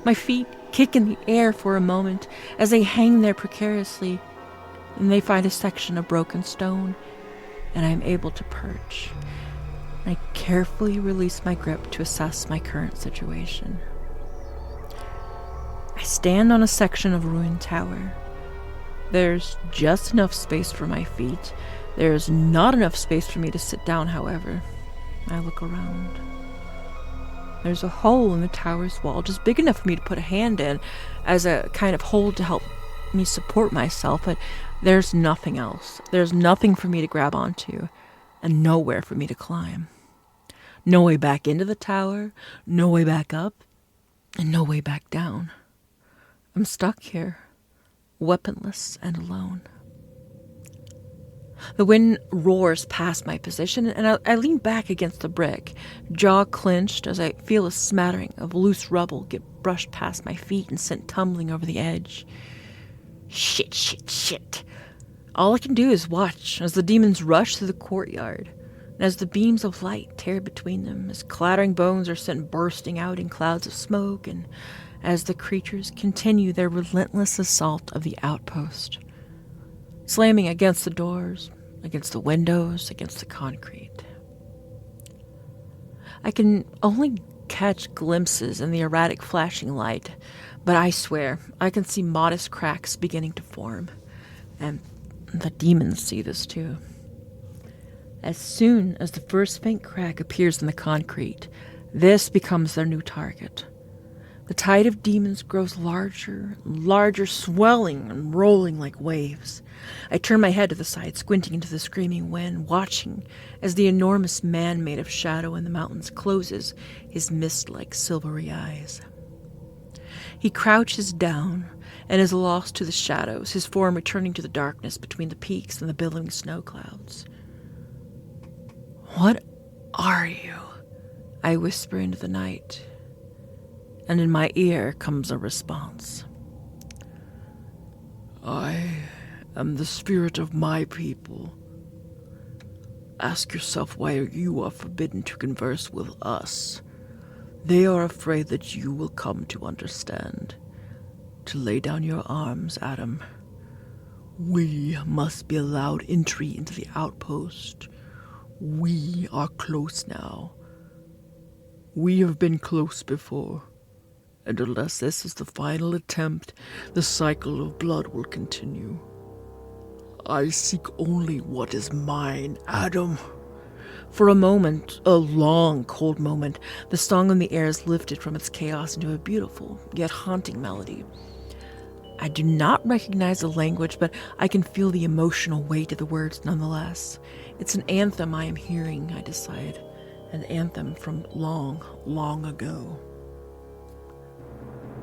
My feet kick in the air for a moment as they hang there precariously, and they find a section of broken stone, and I am able to perch. I carefully release my grip to assess my current situation. I stand on a section of ruined tower. There's just enough space for my feet. There's not enough space for me to sit down, however. I look around. There's a hole in the tower's wall, just big enough for me to put a hand in as a kind of hold to help me support myself, but there's nothing else. There's nothing for me to grab onto, and nowhere for me to climb. No way back into the tower, no way back up, and no way back down. I'm stuck here, weaponless and alone. The wind roars past my position, and I lean back against the brick, jaw clenched as I feel a smattering of loose rubble get brushed past my feet and sent tumbling over the edge. Shit. All I can do is watch as the demons rush through the courtyard, and as the beams of light tear between them, as clattering bones are sent bursting out in clouds of smoke, and as the creatures continue their relentless assault of the outpost, slamming against the doors, against the windows, against the concrete. I can only catch glimpses in the erratic flashing light, but I swear I can see modest cracks beginning to form, and the demons see this too. As soon as the first faint crack appears in the concrete, this becomes their new target. The tide of demons grows larger and larger, swelling and rolling like waves. I turn my head to the side, squinting into the screaming wind, watching as the enormous man made of shadow in the mountains closes his mist-like silvery eyes. He crouches down and is lost to the shadows, his form returning to the darkness between the peaks and the billowing snow clouds. "What are you?" I whisper into the night, and in my ear comes a response. "I am the spirit of my people. Ask yourself why you are forbidden to converse with us. They are afraid that you will come to understand, to lay down your arms, Adam. We must be allowed entry into the outpost. We are close now. We have been close before, and unless this is the final attempt, the cycle of blood will continue. I seek only what is mine, Adam." For a moment, a long, cold moment, the song in the air is lifted from its chaos into a beautiful, yet haunting melody. I do not recognize the language, but I can feel the emotional weight of the words nonetheless. It's an anthem I am hearing, I decide. An anthem from long, long ago.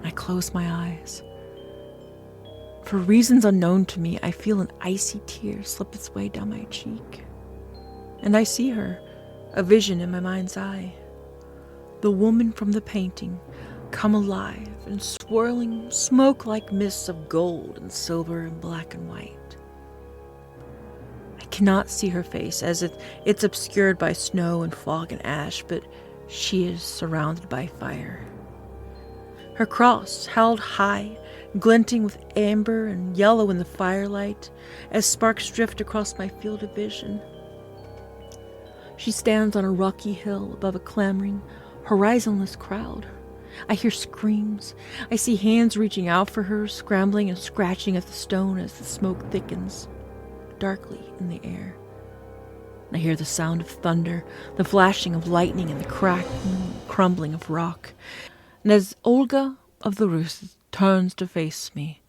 I close my eyes. For reasons unknown to me, I feel an icy tear slip its way down my cheek. And I see her, a vision in my mind's eye. The woman from the painting, come alive and swirling smoke-like mists of gold and silver and black and white. I cannot see her face, as it's obscured by snow and fog and ash, but she is surrounded by fire. Her cross held high, glinting with amber and yellow in the firelight, as sparks drift across my field of vision. She stands on a rocky hill above a clamoring, horizonless crowd. I hear screams. I see hands reaching out for her, scrambling and scratching at the stone as the smoke thickens, darkly in the air. I hear the sound of thunder, the flashing of lightning, and the cracking, crumbling of rock. And as Olga of the Rus turns to face me,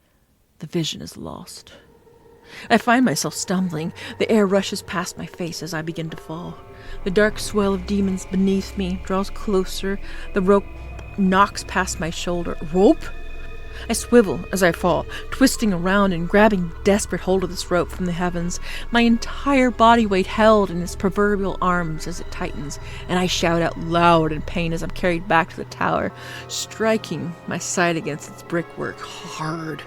the vision is lost. I find myself stumbling. The air rushes past my face as I begin to fall. The dark swell of demons beneath me draws closer. The rope knocks past my shoulder. Rope? I swivel as I fall, twisting around and grabbing desperate hold of this rope from the heavens, my entire body weight held in its proverbial arms as it tightens, and I shout out loud in pain as I'm carried back to the tower, striking my side against its brickwork hard.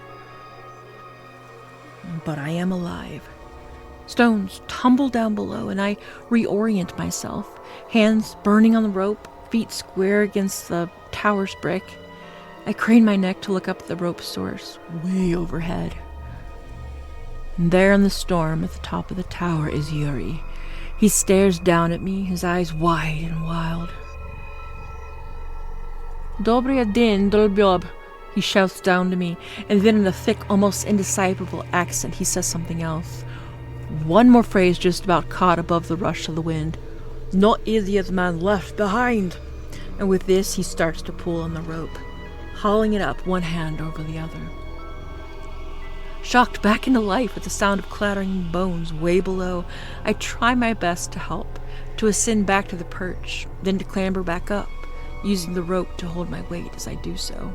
But I am alive. Stones tumble down below, and I reorient myself, hands burning on the rope, feet square against the tower's brick. I crane my neck to look up at the rope source, way overhead. And there in the storm at the top of the tower is Yuri. He stares down at me, his eyes wide and wild. Dobry din, dolbjob, he shouts down to me, and then in a thick, almost indecipherable accent, he says something else. One more phrase just about caught above the rush of the wind. Not idiot man left behind. And with this, he starts to pull on the rope, hauling it up, one hand over the other. Shocked back into life with the sound of clattering bones way below, I try my best to help, to ascend back to the perch, then to clamber back up, using the rope to hold my weight as I do so.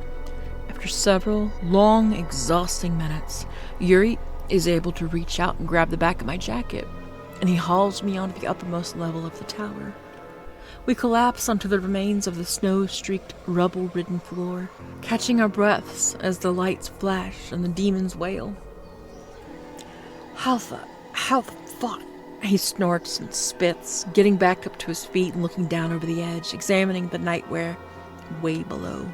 After several long, exhausting minutes, Yuri is able to reach out and grab the back of my jacket, and he hauls me onto the uppermost level of the tower. We collapse onto the remains of the snow-streaked, rubble-ridden floor, catching our breaths as the lights flash and the demons wail. How the fuck? He snorts and spits, getting back up to his feet and looking down over the edge, examining the nightwear way below.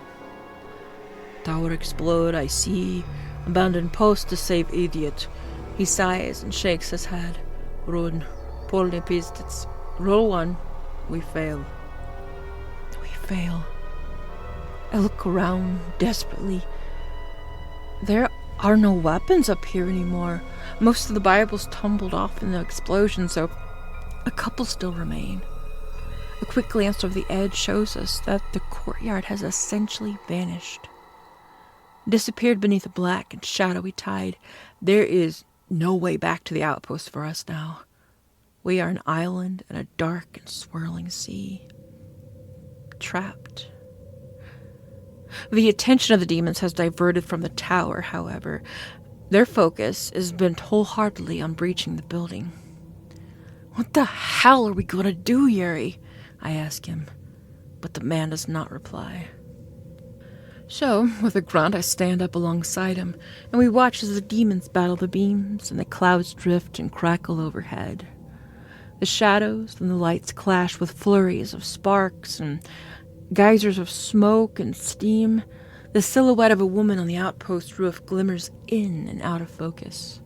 Tower explode, I see. Abandoned post to save idiot. He sighs and shakes his head. Run. Polny pistons. Roll one. We fail. We fail. I look around desperately. There are no weapons up here anymore. Most of the Bibles tumbled off in the explosion, so a couple still remain. A quick glance over the edge shows us that the courtyard has essentially vanished. Disappeared beneath a black and shadowy tide. There is no way back to the outpost for us now. We are an island in a dark and swirling sea. Trapped. The attention of the demons has diverted from the tower, however. Their focus is bent wholeheartedly on breaching the building. What the hell are we going to do, Yuri? I ask him, but the man does not reply. So, with a grunt, I stand up alongside him, and we watch as the demons battle the beams, and the clouds drift and crackle overhead. The shadows and the lights clash with flurries of sparks and geysers of smoke and steam. The silhouette of a woman on the outpost roof glimmers in and out of focus.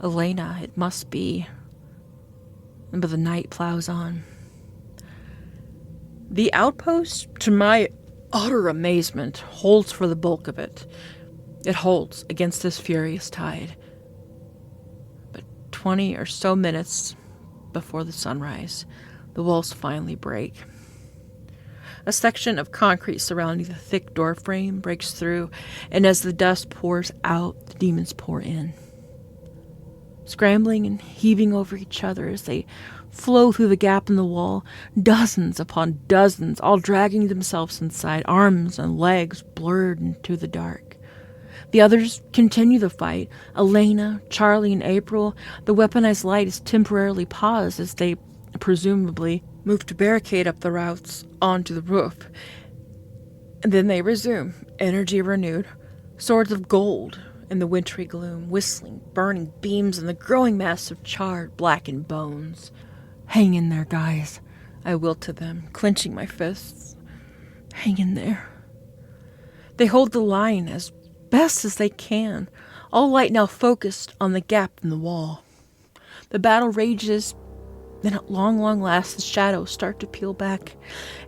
Elena, it must be. But the night plows on. The outpost, to my utter amazement, holds for the bulk of it. It holds against this furious tide. But 20 or so minutes before the sunrise, the walls finally break. A section of concrete surrounding the thick door frame breaks through, and as the dust pours out, the demons pour in. Scrambling and heaving over each other as they flow through the gap in the wall, dozens upon dozens, all dragging themselves inside, arms and legs blurred into the dark. The others continue the fight. Elena, Charlie, and April. The weaponized light is temporarily paused as they, presumably, move to barricade up the routes onto the roof. And then they resume, energy renewed, swords of gold in the wintry gloom, whistling, burning beams and the growing mass of charred, blackened bones. Hang in there, guys, I will to them, clenching my fists. Hang in there. They hold the line as best as they can, all light now focused on the gap in the wall. The battle rages, then at long last the shadows start to peel back,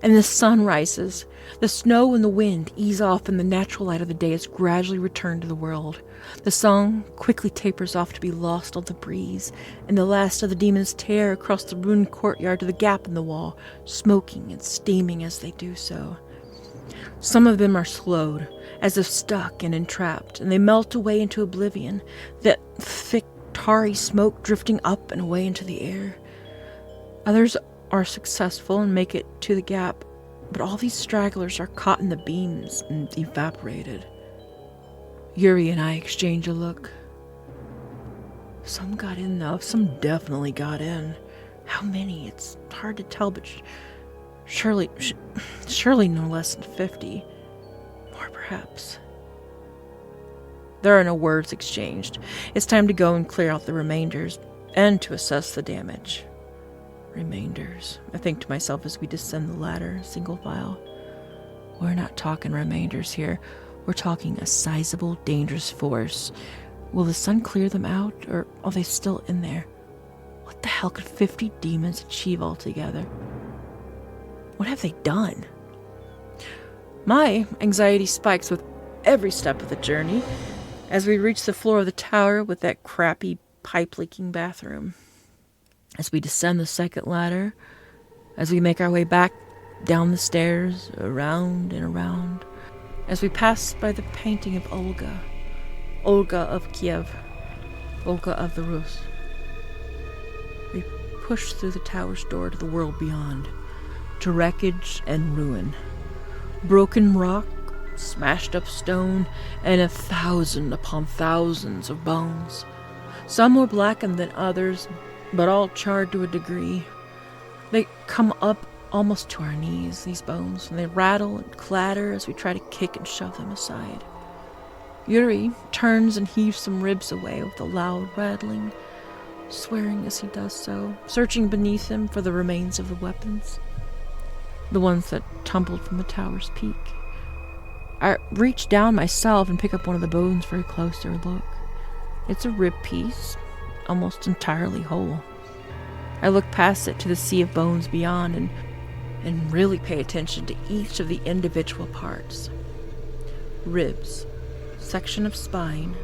and the sun rises. The snow and the wind ease off, and the natural light of the day is gradually returned to the world. The song quickly tapers off to be lost on the breeze, and the last of the demons tear across the ruined courtyard to the gap in the wall, smoking and steaming as they do so. Some of them are slowed, as if stuck and entrapped, and they melt away into oblivion, that thick, tarry smoke drifting up and away into the air. Others are successful and make it to the gap, but all these stragglers are caught in the beams and evaporated. Yuri and I exchange a look. Some got in, though. Some definitely got in. How many? It's hard to tell, but surely no less than 50. More, perhaps. There are no words exchanged. It's time to go and clear out the remainders, and to assess the damage. Remainders, I think to myself as we descend the ladder, single file. We're not talking remainders here. We're talking a sizable, dangerous force. Will the sun clear them out, or are they still in there? What the hell could 50 demons achieve altogether? What have they done? My anxiety spikes with every step of the journey as we reach the floor of the tower with that crappy pipe-leaking bathroom. As we descend the second ladder, as we make our way back down the stairs, around and around, as we pass by the painting of Olga of Kiev, Olga of the Rus, we push through the tower's door to the world beyond, to wreckage and ruin, broken rock, smashed up stone, and 1,000 upon thousands of bones. Some more blackened than others, but all charred to a degree. They come up almost to our knees, these bones, and they rattle and clatter as we try to kick and shove them aside. Yuri turns and heaves some ribs away with a loud rattling, swearing as he does so, searching beneath him for the remains of the weapons, the ones that tumbled from the tower's peak. I reach down myself and pick up one of the bones for a closer look. It's a rib piece, almost entirely whole. I look past it to the sea of bones beyond and really pay attention to each of the individual parts. Ribs, section of spine,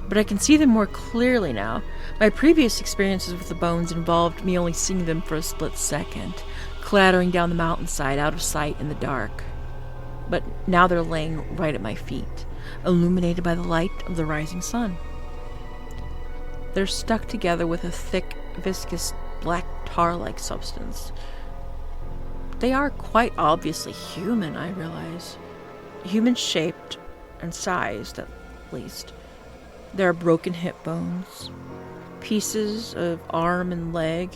but I can see them more clearly now. My previous experiences with the bones involved me only seeing them for a split second, clattering down the mountainside out of sight in the dark. But now they're laying right at my feet, illuminated by the light of the rising sun. They're stuck together with a thick, viscous, black tar-like substance. They are quite obviously human, I realize. Human-shaped and sized, at least. There are broken hip bones, pieces of arm and leg,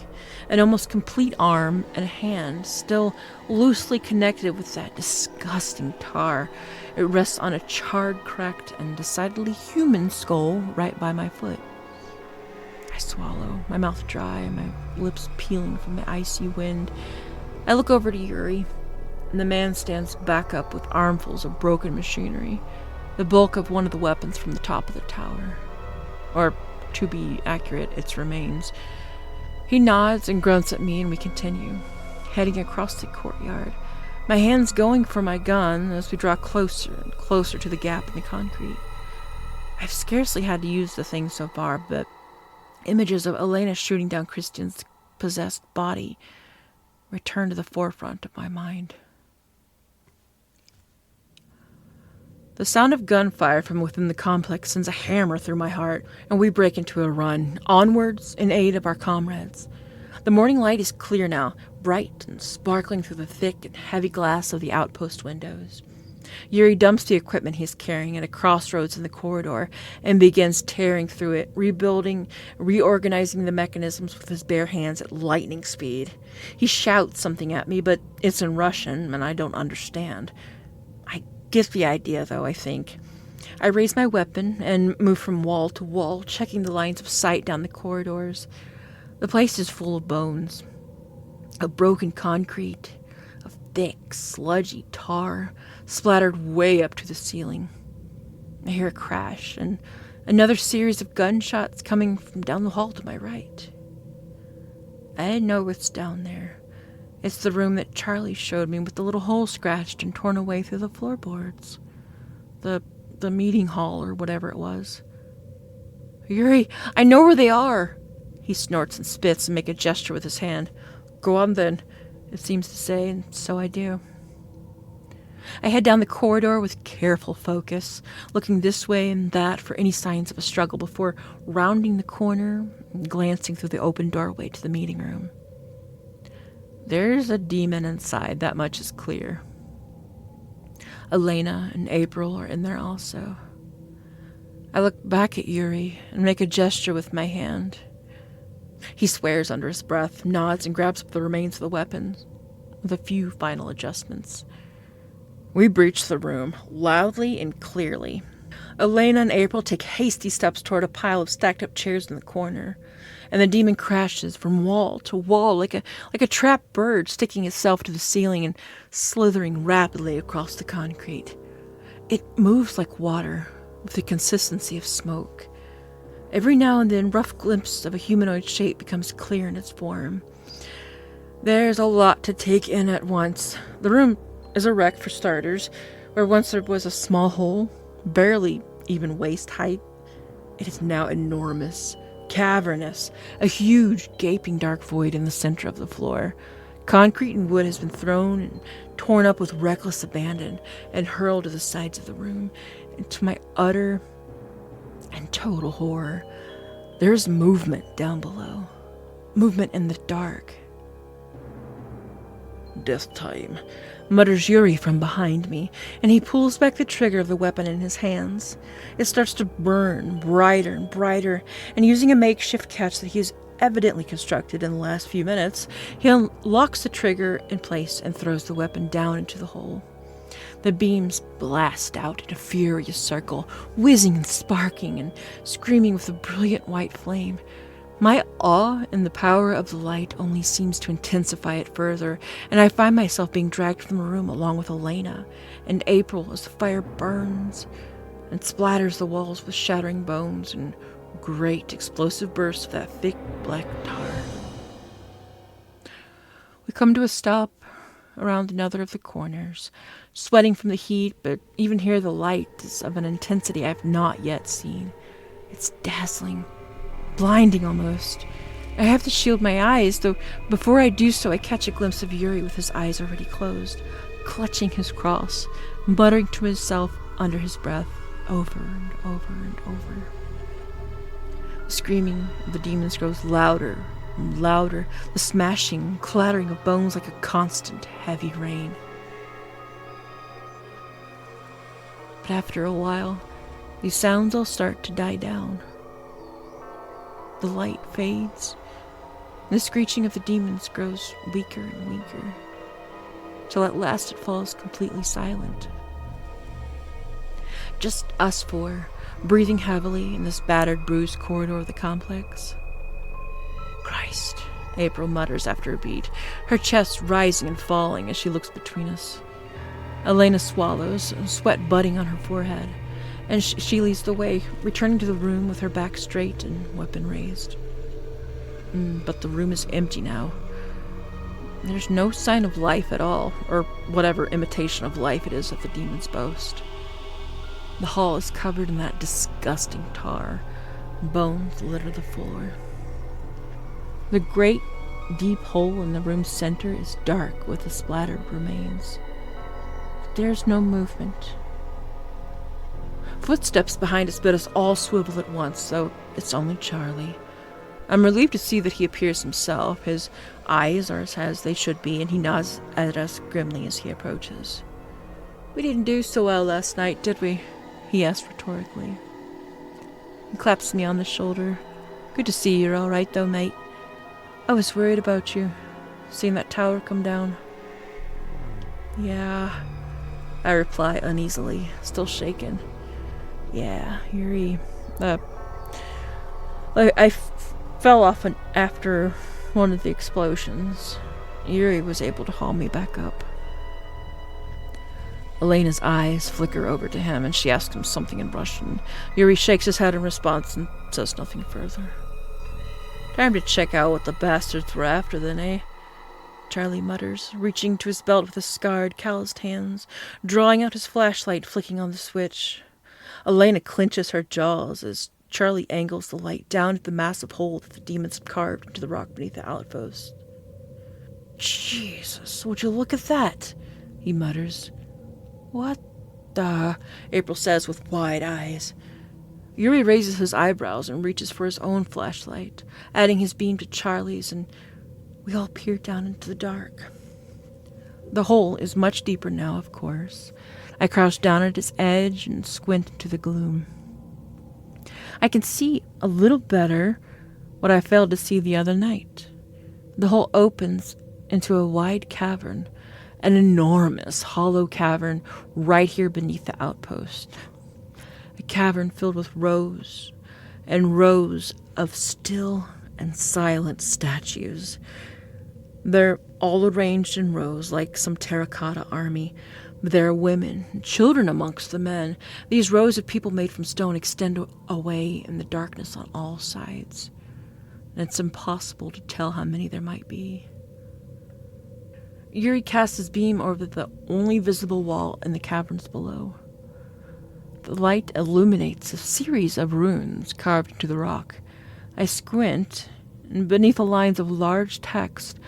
an almost complete arm and hand, still loosely connected with that disgusting tar. It rests on a charred, cracked, and decidedly human skull right by my foot. I swallow, my mouth dry, my lips peeling from the icy wind. I look over to Yuri, and the man stands back up with armfuls of broken machinery, the bulk of one of the weapons from the top of the tower. Or, to be accurate, its remains. He nods and grunts at me, and we continue, heading across the courtyard, my hands going for my gun as we draw closer and closer to the gap in the concrete. I've scarcely had to use the thing so far, but images of Elena shooting down Christian's possessed body return to the forefront of my mind. The sound of gunfire from within the complex sends a hammer through my heart, and we break into a run, onwards in aid of our comrades. The morning light is clear now, bright and sparkling through the thick and heavy glass of the outpost windows. Yuri dumps the equipment he is carrying at a crossroads in the corridor and begins tearing through it, rebuilding, reorganizing the mechanisms with his bare hands at lightning speed. He shouts something at me, but it's in Russian, and I don't understand. I get the idea, though, I think. I raise my weapon and move from wall to wall, checking the lines of sight down the corridors. The place is full of bones, of broken concrete, of thick, sludgy tar, splattered way up to the ceiling. I hear a crash and another series of gunshots coming from down the hall to my right. I know what's down there. It's the room that Charlie showed me with the little hole scratched and torn away through the floorboards. The meeting hall or whatever it was. Yuri, I know where they are! He snorts and spits and makes a gesture with his hand. Go on then, it seems to say, and so I do. I head down the corridor with careful focus, looking this way and that for any signs of a struggle before rounding the corner and glancing through the open doorway to the meeting room. There's a demon inside, that much is clear. Elena and April are in there also. I look back at Yuri and make a gesture with my hand. He swears under his breath, nods, and grabs up the remains of the weapons, with a few final adjustments. We breach the room, loudly and clearly. Elena and April take hasty steps toward a pile of stacked-up chairs in the corner, and the demon crashes from wall to wall like a trapped bird sticking itself to the ceiling and slithering rapidly across the concrete. It moves like water, with the consistency of smoke. Every now and then, rough glimpse of a humanoid shape becomes clear in its form. There's a lot to take in at once. The room is a wreck, for starters. Where once there was a small hole, barely even waist height, it is now enormous, cavernous, a huge, gaping dark void in the center of the floor. Concrete and wood has been thrown and torn up with reckless abandon and hurled to the sides of the room. And to my utter and total horror, there is movement down below. Movement in the dark. Death time, mutters Yuri from behind me, and he pulls back the trigger of the weapon in his hands. It starts to burn brighter and brighter, and using a makeshift catch that he has evidently constructed in the last few minutes, he unlocks the trigger in place and throws the weapon down into the hole. The beams blast out in a furious circle, whizzing and sparking and screaming with a brilliant white flame. My awe in the power of the light only seems to intensify it further, and I find myself being dragged from the room along with Elena and April as the fire burns and splatters the walls with shattering bones and great explosive bursts of that thick black tar. We come to a stop around another of the corners, sweating from the heat, but even here the light is of an intensity I have not yet seen. It's dazzling, blinding almost. I have to shield my eyes, though before I do so I catch a glimpse of Yuri with his eyes already closed, clutching his cross, muttering to himself under his breath, over and over and over. The screaming of the demons grows louder and louder, the smashing and clattering of bones like a constant, heavy rain. But after a while, these sounds all start to die down. The light fades, and the screeching of the demons grows weaker and weaker, till at last it falls completely silent. Just us four, breathing heavily in this battered, bruised corridor of the complex. Christ, April mutters after a beat, her chest rising and falling as she looks between us. Elena swallows, sweat budding on her forehead, and she leads the way, returning to the room with her back straight and weapon raised. But the room is empty now. There's no sign of life at all, or whatever imitation of life it is that the demons boast. The hall is covered in that disgusting tar. Bones litter the floor. The great, deep hole in the room's center is dark with the splattered remains. But there's no movement. Footsteps behind us bid us all swivel at once, so it's only Charlie. I'm relieved to see that he appears himself. His eyes are as they should be, and he nods at us grimly as he approaches. "We didn't do so well last night, did we?" he asks rhetorically. He claps me on the shoulder. "Good to see you're all right, though, mate. I was worried about you, seeing that tower come down." "Yeah," I reply uneasily, still shaken. "Yeah, Yuri. I fell off after one of the explosions. Yuri was able to haul me back up." Elena's eyes flicker over to him, and she asks him something in Russian. Yuri shakes his head in response and says nothing further. "Time to check out what the bastards were after then, eh?" Charlie mutters, reaching to his belt with his scarred, calloused hands, drawing out his flashlight, flicking on the switch. Elena clenches her jaws as Charlie angles the light down at the massive hole that the demons had carved into the rock beneath the outpost. "Jesus, would you look at that?" he mutters. "What the?" April says with wide eyes. Yuri raises his eyebrows and reaches for his own flashlight, adding his beam to Charlie's, and we all peer down into the dark. The hole is much deeper now, of course. I crouch down at its edge and squint into the gloom. I can see a little better what I failed to see the other night. The hole opens into a wide cavern, an enormous hollow cavern right here beneath the outpost. A cavern filled with rows and rows of still and silent statues. They're all arranged in rows like some terracotta army. There are women and children amongst the men. These rows of people made from stone extend away in the darkness on all sides. And it's impossible to tell how many there might be. Yuri casts his beam over the only visible wall in the caverns below. The light illuminates a series of runes carved into the rock. I squint, and beneath the lines of large text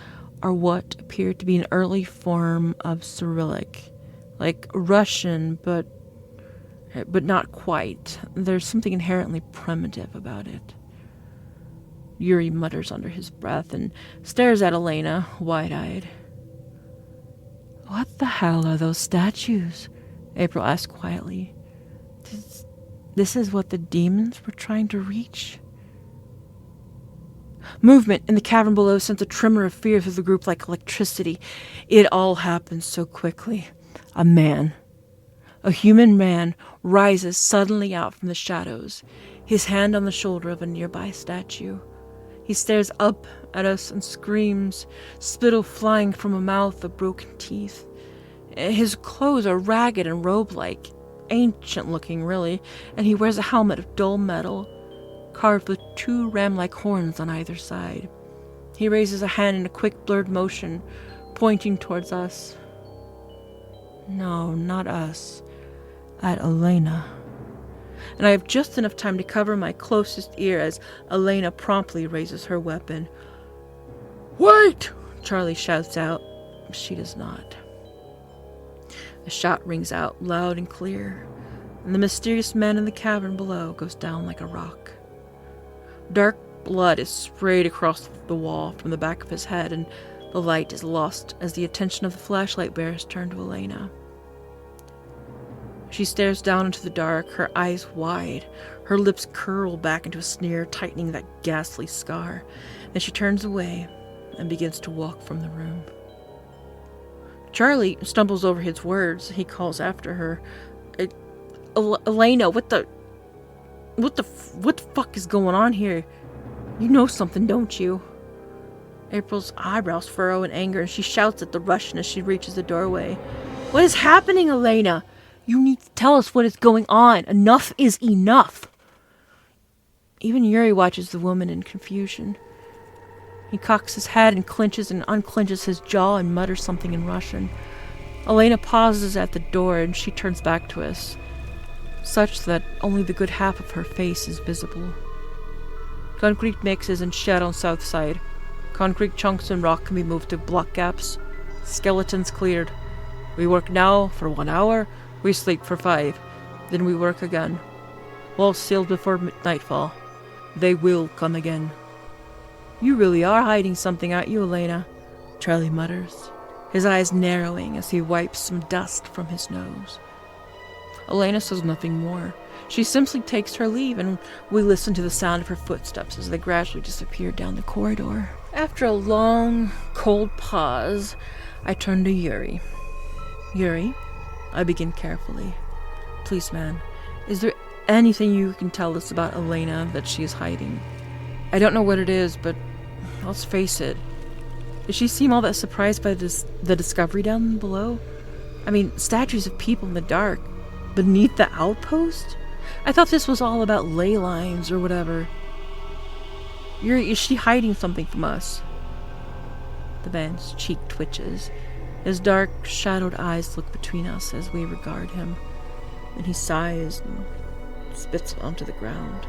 are what appear to be an early form of Cyrillic. Like Russian, but not quite. There's something inherently primitive about it. Yuri mutters under his breath and stares at Elena, wide-eyed. "What the hell are those statues?" April asks quietly. This is what the demons were trying to reach? Movement in the cavern below sends a tremor of fear through the group like electricity. It all happens so quickly. A man, a human man, rises suddenly out from the shadows, his hand on the shoulder of a nearby statue. He stares up at us and screams, spittle flying from a mouth of broken teeth. His clothes are ragged and robe-like, ancient-looking really, and he wears a helmet of dull metal, carved with 2 ram-like horns on either side. He raises a hand in a quick blurred motion, pointing towards us. No, not us. At Elena. And I have just enough time to cover my closest ear as Elena promptly raises her weapon. "Wait!" Charlie shouts out. She does not. A shot rings out loud and clear, and the mysterious man in the cavern below goes down like a rock. Dark blood is sprayed across the wall from the back of his head, and the light is lost as the attention of the flashlight bearers turn to Elena. She stares down into the dark, her eyes wide, her lips curl back into a sneer, tightening that ghastly scar. Then she turns away and begins to walk from the room. Charlie stumbles over his words. He calls after her. "Elena, what the fuck is going on here? You know something, don't you?" April's eyebrows furrow in anger, and she shouts at the Russian as she reaches the doorway. "What is happening, Elena? You need to tell us what is going on. Enough is enough." Even Yuri watches the woman in confusion. He cocks his head and clenches and unclenches his jaw and mutters something in Russian. Elena pauses at the door and she turns back to us, such that only the good half of her face is visible. Concrete mixes and shed on south side. Concrete chunks and rock can be moved to block gaps. Skeletons cleared. We work now for 1 hour. We sleep for 5. Then we work again. Walls sealed before nightfall. They will come again. You really are hiding something, aren't you, Elena? Charlie mutters, his eyes narrowing as he wipes some dust from his nose. Elena says nothing more. She simply takes her leave, and we listen to the sound of her footsteps as they gradually disappear down the corridor. After a long, cold pause, I turn to Yuri. Yuri, I begin carefully. Please, man, is there anything you can tell us about Elena that she is hiding? I don't know what it is, but let's face it. Did she seem all that surprised by the discovery down below? I mean, statues of people in the dark, beneath the outpost? I thought this was all about ley lines or whatever. Yuri, is she hiding something from us? The man's cheek twitches. His dark, shadowed eyes look between us as we regard him. Then he sighs and spits onto the ground.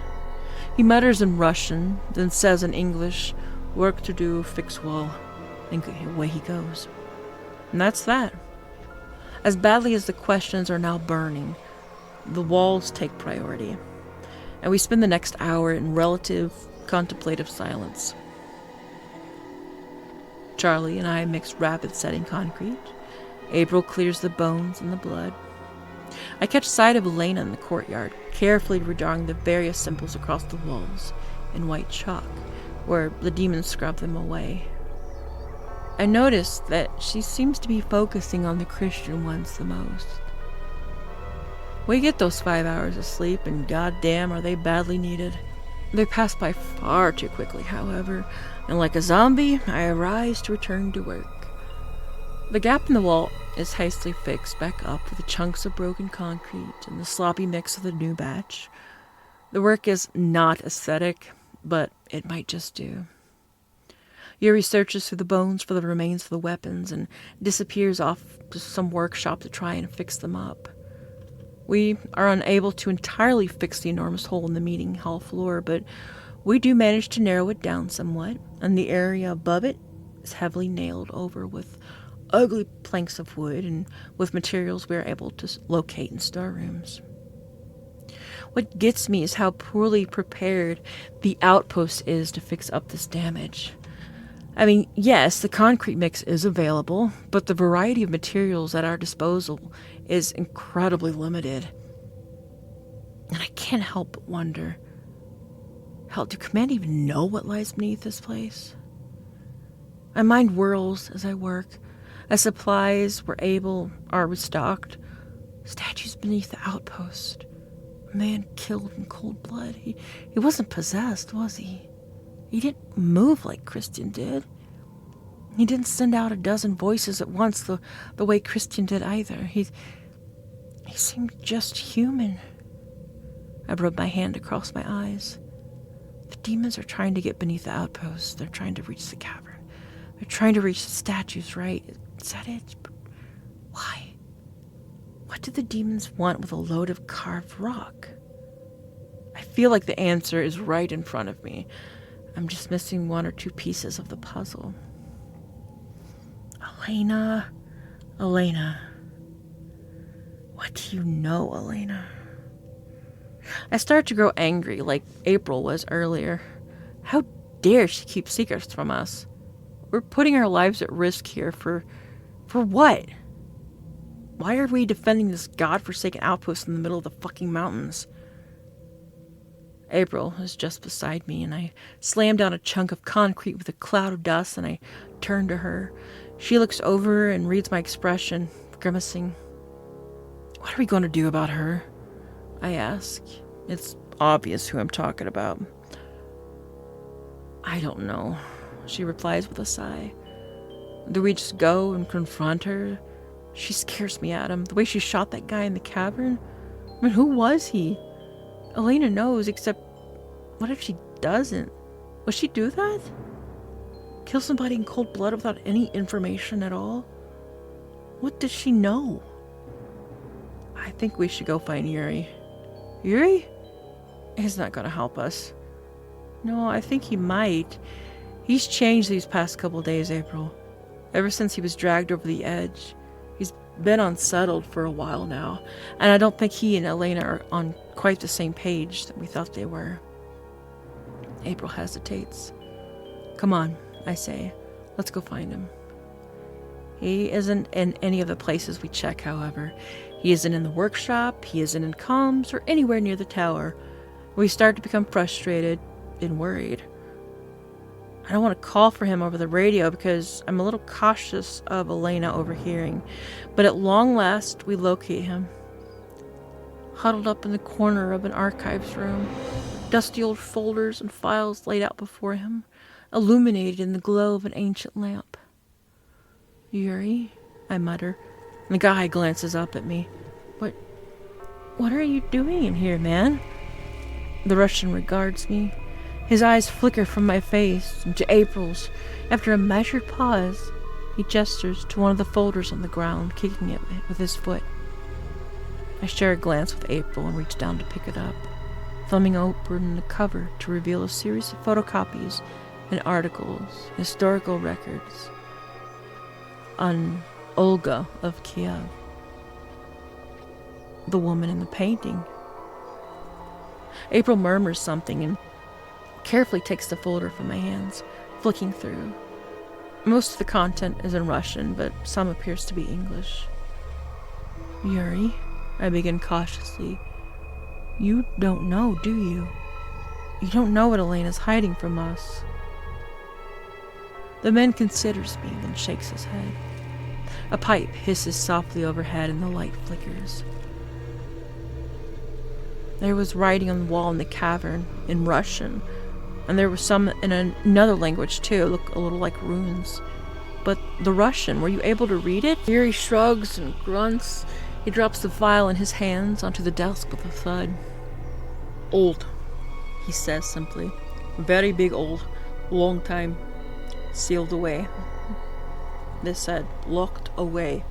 He mutters in Russian, then says in English, "Work to do, fix wall," and away he goes. And that's that. As badly as the questions are now burning, the walls take priority, and we spend the next hour in relative, contemplative silence. Charlie and I mix rapid setting concrete. April clears the bones and the blood. I catch sight of Elena in the courtyard, carefully redrawing the various symbols across the walls in white chalk, where the demons scrub them away. I notice that she seems to be focusing on the Christian ones the most. We get those 5 hours of sleep, and goddamn are they badly needed. They pass by far too quickly, however, and like a zombie, I arise to return to work. The gap in the wall is hastily fixed back up with the chunks of broken concrete and the sloppy mix of the new batch. The work is not aesthetic, but it might just do. Yuri searches through the bones for the remains of the weapons and disappears off to some workshop to try and fix them up. We are unable to entirely fix the enormous hole in the meeting hall floor, but we do manage to narrow it down somewhat, and the area above it is heavily nailed over with ugly planks of wood and with materials we are able to locate in storerooms. What gets me is how poorly prepared the outpost is to fix up this damage. I mean, yes, the concrete mix is available, but the variety of materials at our disposal is incredibly limited. And I can't help but wonder, hell, do Command even know what lies beneath this place? My mind whirls as I work, as supplies are restocked. Statues beneath the outpost. A man killed in cold blood. He wasn't possessed, was he? He didn't move like Christian did. He didn't send out a dozen voices at once the way Christian did either. He seemed just human. I rubbed my hand across my eyes. The demons are trying to get beneath the outpost. They're trying to reach the cavern. They're trying to reach the statues, right? Is that it? But why? What do the demons want with a load of carved rock? I feel like the answer is right in front of me. I'm just missing one or two pieces of the puzzle. Elena. What do you know, Elena? I start to grow angry like April was earlier. How dare she keep secrets from us? We're putting our lives at risk here for what? Why are we defending this godforsaken outpost in the middle of the fucking mountains? April is just beside me, and I slam down a chunk of concrete with a cloud of dust, and I turn to her. She looks over and reads my expression, grimacing. What are we going to do about her? I ask. It's obvious who I'm talking about. I don't know, she replies with a sigh. Do we just go and confront her? She scares me, Adam. The way she shot that guy in the cavern. I mean, who was he? Elena knows, except what if she doesn't? Will she do that? Kill somebody in cold blood without any information at all? What does she know? I think we should go find Yuri. Yuri? He's not going to help us. No, I think he might. He's changed these past couple days, April. Ever since he was dragged over the edge, he's been unsettled for a while now, and I don't think he and Elena are on quite the same page that we thought they were. April hesitates. Come on, I say. Let's go find him. He isn't in any of the places we check, however. He isn't in the workshop, he isn't in comms, or anywhere near the tower. We start to become frustrated and worried. I don't want to call for him over the radio because I'm a little cautious of Elena overhearing, but at long last we locate him. Huddled up in the corner of an archives room, dusty old folders and files laid out before him, illuminated in the glow of an ancient lamp. Yuri, I mutter, and the guy glances up at me. What are you doing in here, man? The Russian regards me. His eyes flicker from my face into April's. After a measured pause, he gestures to one of the folders on the ground, kicking it with his foot. I share a glance with April and reach down to pick it up, thumbing open the cover to reveal a series of photocopies and articles, historical records on Olga of Kiev, the woman in the painting. April murmurs something and carefully takes the folder from my hands, flicking through. Most of the content is in Russian, but some appears to be English. Yuri, I begin cautiously. You don't know, do you? You don't know what Elena's hiding from us. The man considers me, then shakes his head. A pipe hisses softly overhead and the light flickers. There was writing on the wall in the cavern, in Russian, and there was some in another language too, look a little like runes. But the Russian, were you able to read it? Yuri shrugs and grunts. He drops the file in his hands onto the desk with a thud. Old, he says simply. Very big old. Long time. Sealed away. They said, locked away.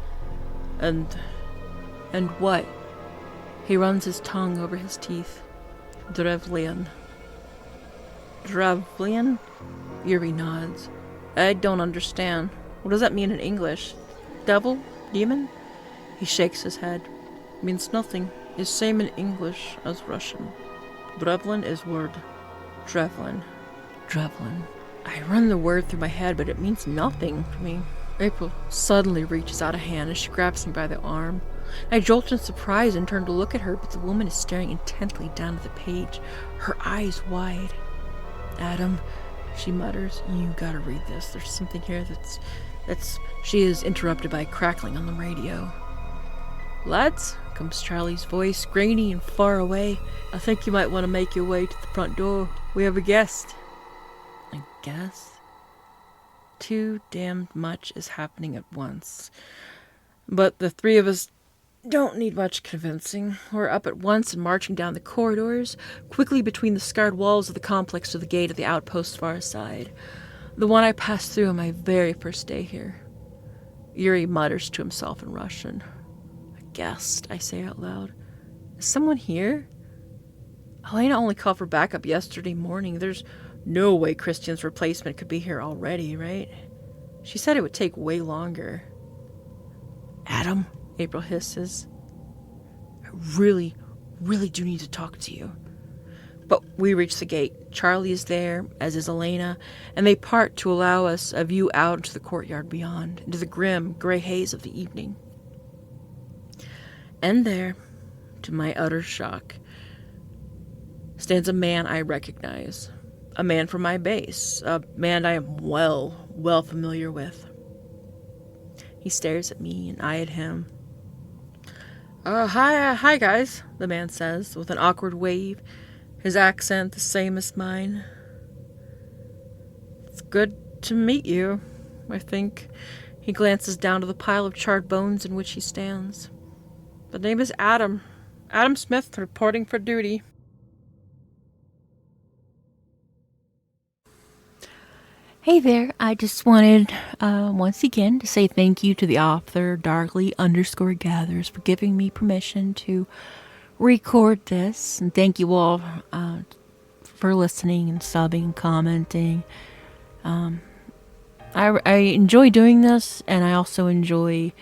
And what? He runs his tongue over his teeth. Drevlian. Drevlian? Yuri nods. I don't understand. What does that mean in English? Devil? Demon? He shakes his head. Means nothing. It's same in English as Russian. Drevlin is word. Drevlin. Drevlin. I run the word through my head, but it means nothing to me. April suddenly reaches out a hand as she grabs me by the arm. I jolt in surprise and turn to look at her, but the woman is staring intently down at the page, her eyes wide. Adam, she mutters, you gotta read this. There's something here that's... She is interrupted by crackling on the radio. Lads, comes Charlie's voice, grainy and far away. I think you might want to make your way to the front door. We have a guest. A guest? Too damned much is happening at once. But the three of us don't need much convincing. We're up at once and marching down the corridors, quickly between the scarred walls of the complex to the gate of the outpost far aside. The one I passed through on my very first day here. Yuri mutters to himself in Russian. A guest, I say out loud. Is someone here? Elena only called for backup yesterday morning. There's no way Christian's replacement could be here already, right? She said it would take way longer. Adam, April hisses. I really do need to talk to you. But we reach the gate. Charlie is there, as is Elena, and they part to allow us a view out into the courtyard beyond, into the grim, gray haze of the evening. And there, to my utter shock, stands a man I recognize. A man from my base. A man I am well familiar with. He stares at me and I at him. Hi guys, the man says, with an awkward wave, his accent the same as mine. It's good to meet you, I think. He glances down to the pile of charred bones in which he stands. The name is Adam. Adam Smith, reporting for duty. Hey there, I just wanted, once again, to say thank you to the author, Darkly_Gathers, for giving me permission to record this. And thank you all for listening and subbing and commenting. I enjoy doing this, and I also enjoy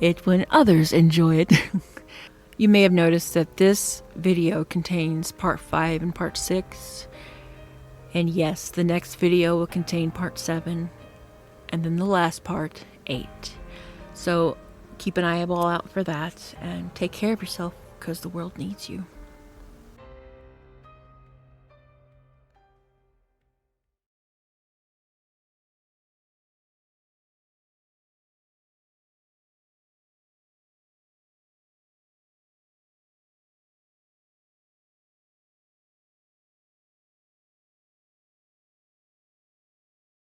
it when others enjoy it. You may have noticed that this video contains part 5 and part 6. And yes, the next video will contain part 7. And then the last part, 8. So keep an eyeball out for that and take care of yourself because the world needs you.